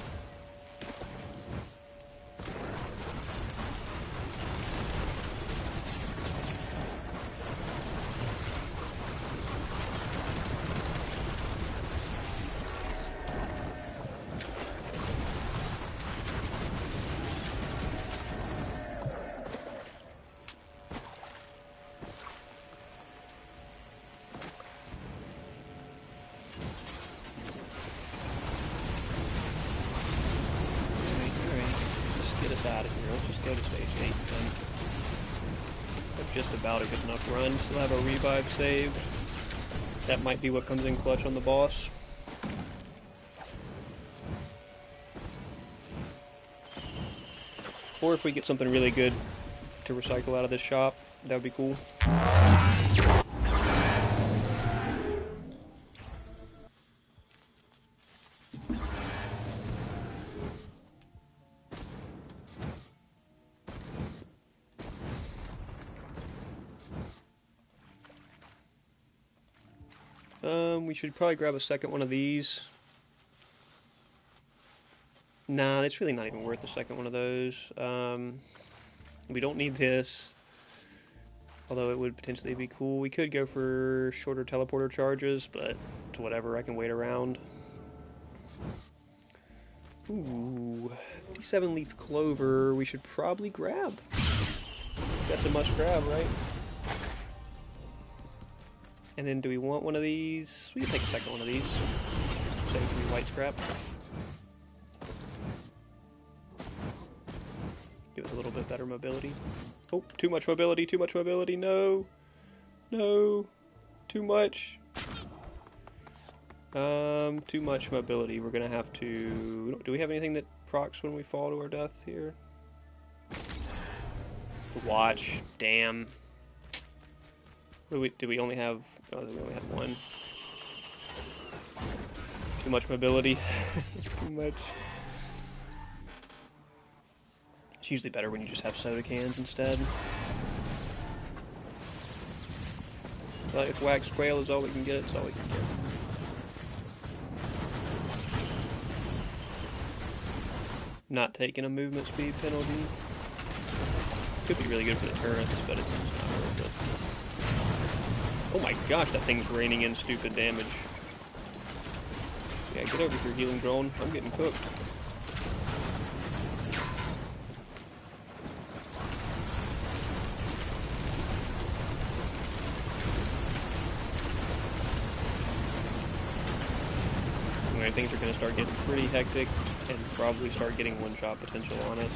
Out of here. Let's just go to stage 8 then. That's just about a good enough run. Still have a revive saved. That might be what comes in clutch on the boss. Or if we get something really good to recycle out of this shop, that would be cool. We should probably grab a second one of these. Nah, it's really not even worth a second one of those. We don't need this. Although it would potentially be cool. We could go for shorter teleporter charges, but it's whatever, I can wait around. Ooh, 57 leaf clover we should probably grab. That's a must grab, right? And then do we want one of these? We can take a second one of these. Save 3 white scrap. Give it a little bit better mobility. Oh, too much mobility, no! No! Too much! Too much mobility. We're gonna have to... Do we have anything that procs when we fall to our death here? The watch. Damn. Do we only have... Oh, we only have one. Too much mobility. Too much. It's usually better when you just have soda cans instead. So if wax quail is all we can get, it's all we can get. Not taking a movement speed penalty. Could be really good for the turrets, but it's not worth it. Oh my gosh, that thing's raining in stupid damage. Yeah, get over here, healing drone. I'm getting cooked. Anyway, things are going to start getting pretty hectic and probably start getting one-shot potential on us.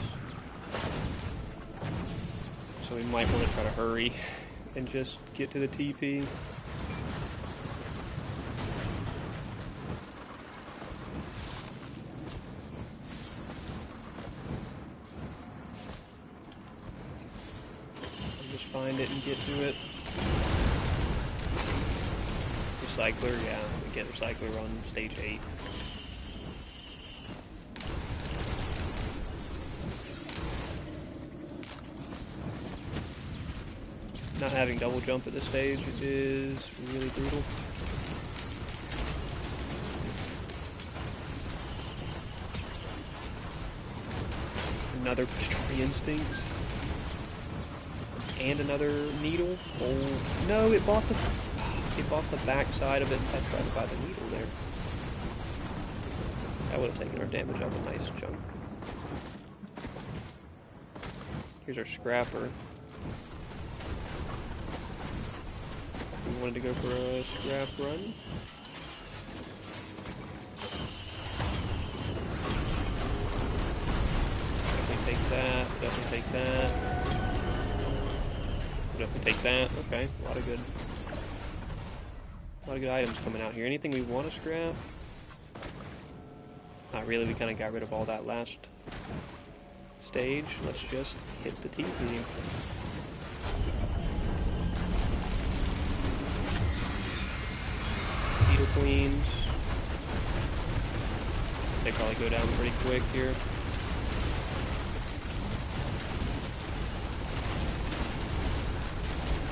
So we might want to try to hurry and just get to the TP. I'll just find it and get to it. Recycler, yeah, we get recycler on stage 8. Not having double jump at this stage is really brutal. Another Predatory Instincts. And another needle. Oh no, it bought the back side of it. I tried to buy the needle there. That would have taken our damage up a nice chunk. Here's our scrapper. We wanted to go for a scrap run. Definitely take that. Definitely take that. Definitely take that. Okay, a lot of good items coming out here. Anything we want to scrap? Not really. We kind of got rid of all that last stage. Let's just hit the TP. Queens. They probably go down pretty quick here.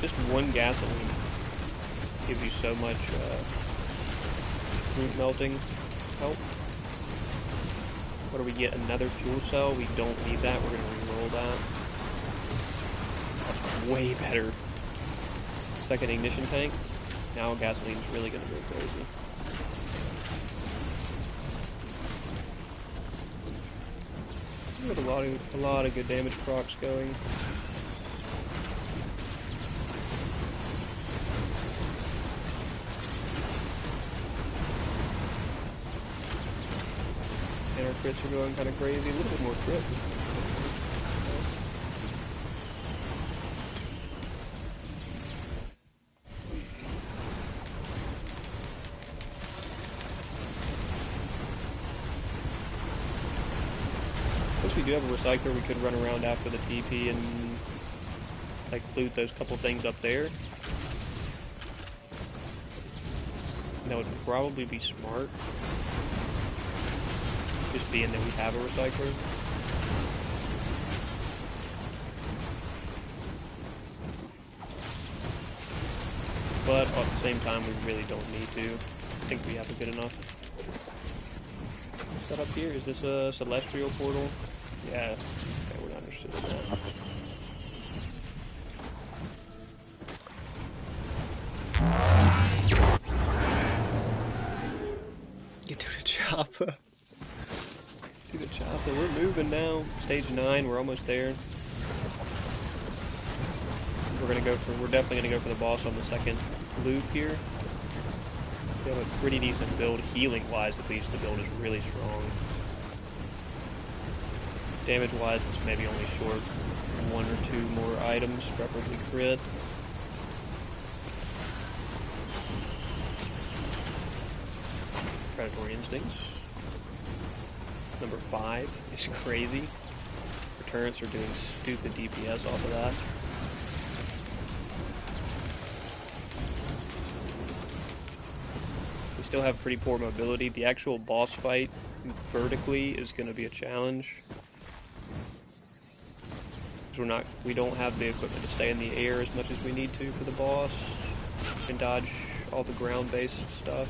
Just one gasoline gives you so much root melting help. What do we get? Another fuel cell? We don't need that. We're going to re-roll that. That's way better. Second ignition tank. Now gasoline's really going to go crazy. We got a lot of good damage procs going. And our crits are going kind of crazy. A little bit more crit. Since we do have a recycler, we could run around after the TP and like loot those couple things up there. And that would probably be smart. Just being that we have a recycler. But at the same time, we really don't need to. I think we have a good enough setup here. Is this a celestial portal? Yeah. Okay, we're not interested in that. Get to the chopper. To the chopper. We're moving now. Stage 9. We're almost there. We're definitely gonna go for the boss on the second loop here. We have a pretty decent build, healing-wise at least. The build is really strong. Damage-wise, it's maybe only short 1 or 2 more items, preferably crit. Predatory Instincts. Number 5 is crazy. Returns are doing stupid DPS off of that. We still have pretty poor mobility. The actual boss fight vertically is going to be a challenge. We don't have the equipment to stay in the air as much as we need to for the boss and dodge all the ground-based stuff.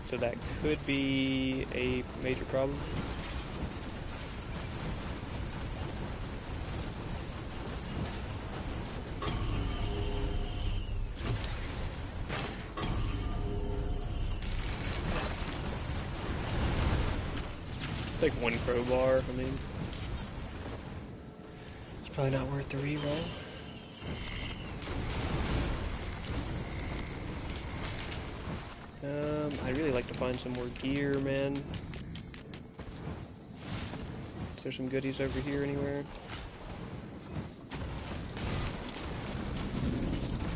So that could be a major problem. Like 1 crowbar, I mean. It's probably not worth the reroll. I'd really like to find some more gear, man. Is there some goodies over here anywhere?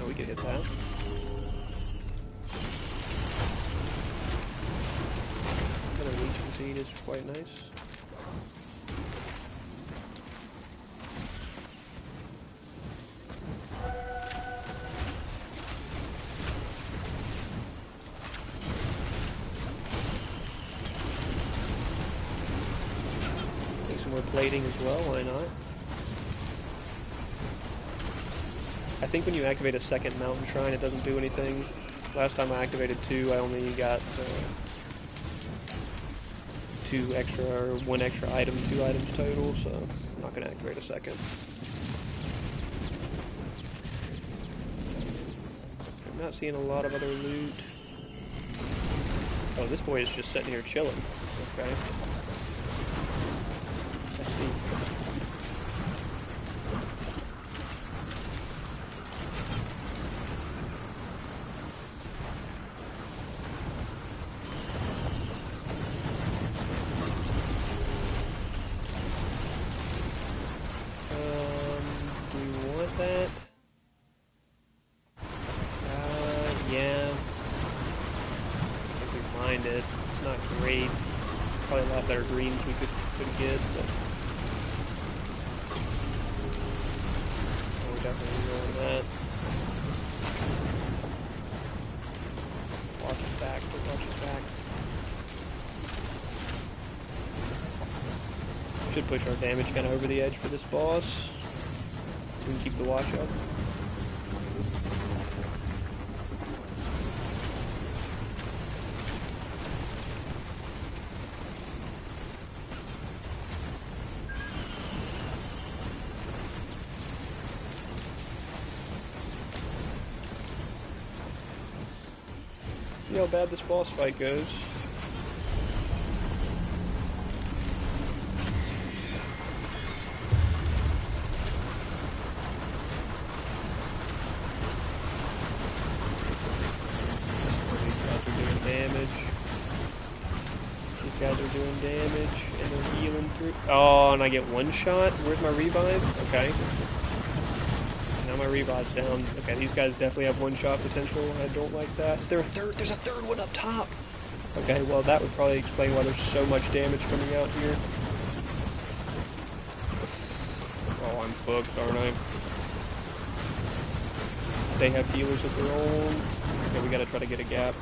Oh, we could hit that. Another leeching seed is quite nice. Plating as well, why not? I think when you activate a second mountain shrine, it doesn't do anything. Last time I activated 2, I only got 1 extra item, 2 items total, so I'm not going to activate a second. I'm not seeing a lot of other loot. Oh, this boy is just sitting here chilling. Okay. I see. Do we want that? Yeah. I think we mind it. It's not great. Probably a lot better greens we could get, but we're definitely going that. Watch his back, watch his back. should push our damage kind of over the edge for this boss. We can keep the watch up. See how bad this boss fight goes. These guys are doing damage, and they're healing through. Oh, and I get one shot. Where's my revive? Okay. Now my revive's down. Okay, these guys definitely have one shot potential. I don't like that. Is there a third? There's a third one up top. Okay, well that would probably explain why there's so much damage coming out here. Oh, I'm fucked, aren't I? They have healers of their own. Okay, we gotta try to get a gap.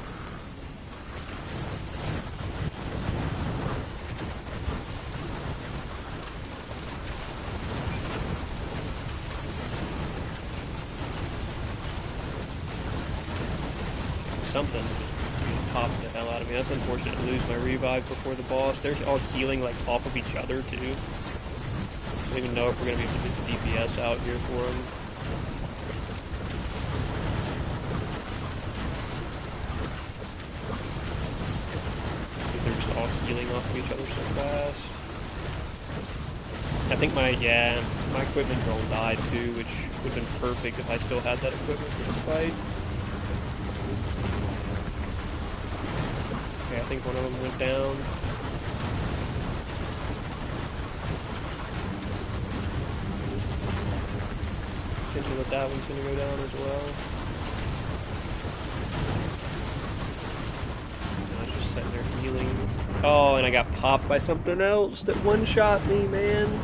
Something popped the hell out of me. That's unfortunate to lose my revive before the boss. They're all healing like off of each other too. I don't even know if we're gonna be able to get the DPS out here for them. Because they're just all healing off of each other so fast. I think my equipment drone died too, which would have been perfect if I still had that equipment for this fight. I think one of them went down. Potential that one's going to go down as well. I was just sitting there healing. Oh, and I got popped by something else that one-shot me, man.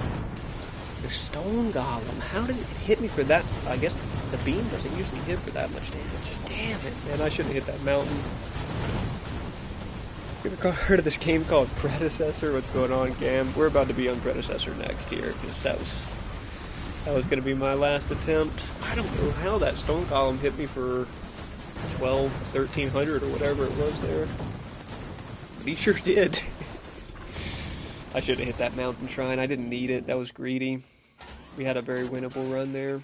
The stone golem. How did it hit me for that? I guess the beam doesn't usually hit for that much damage. Damn it, man. I shouldn't have hit that mountain. You ever heard of this game called Predecessor? What's going on, Cam? We're about to be on Predecessor next here, because that was going to be my last attempt. I don't know how that stone column hit me for 1300 or whatever it was there. But he sure did. I should have hit that mountain shrine. I didn't need it. That was greedy. We had a very winnable run there.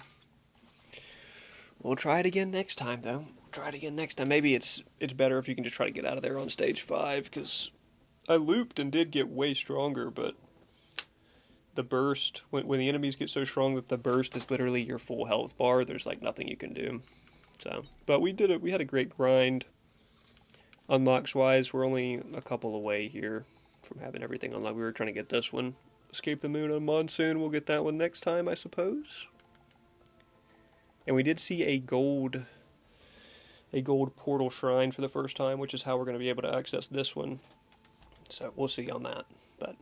We'll try it again next time, though. Try it again next time. Maybe it's better if you can just try to get out of there on stage 5, because I looped and did get way stronger, but the burst, when the enemies get so strong that the burst is literally your full health bar, there's like nothing you can do. So, but we did it. We had a great grind. Unlocks wise, we're only a couple away here from having everything unlocked. We were trying to get this one. Escape the Moon on Monsoon. We'll get that one next time, I suppose. And we did see a gold portal shrine for the first time, which is how we're going to be able to access this one. So we'll see on that. But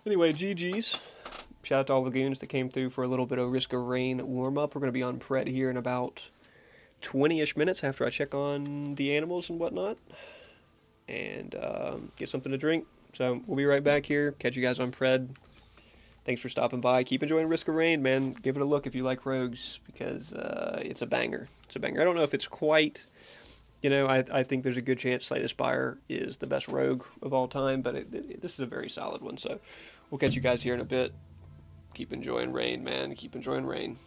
anyway, GG's. Shout out to all the goons that came through for a little bit of Risk of Rain warm-up. We're going to be on Pret here in about 20-ish minutes after I check on the animals and whatnot. And get something to drink. So we'll be right back here. Catch you guys on Pred. Thanks for stopping by. Keep enjoying Risk of Rain, man. Give it a look if you like rogues, because it's a banger. It's a banger. I don't know if it's quite, I think there's a good chance Slay the Spire is the best rogue of all time, but this is a very solid one. So we'll catch you guys here in a bit. Keep enjoying Rain, man. Keep enjoying Rain.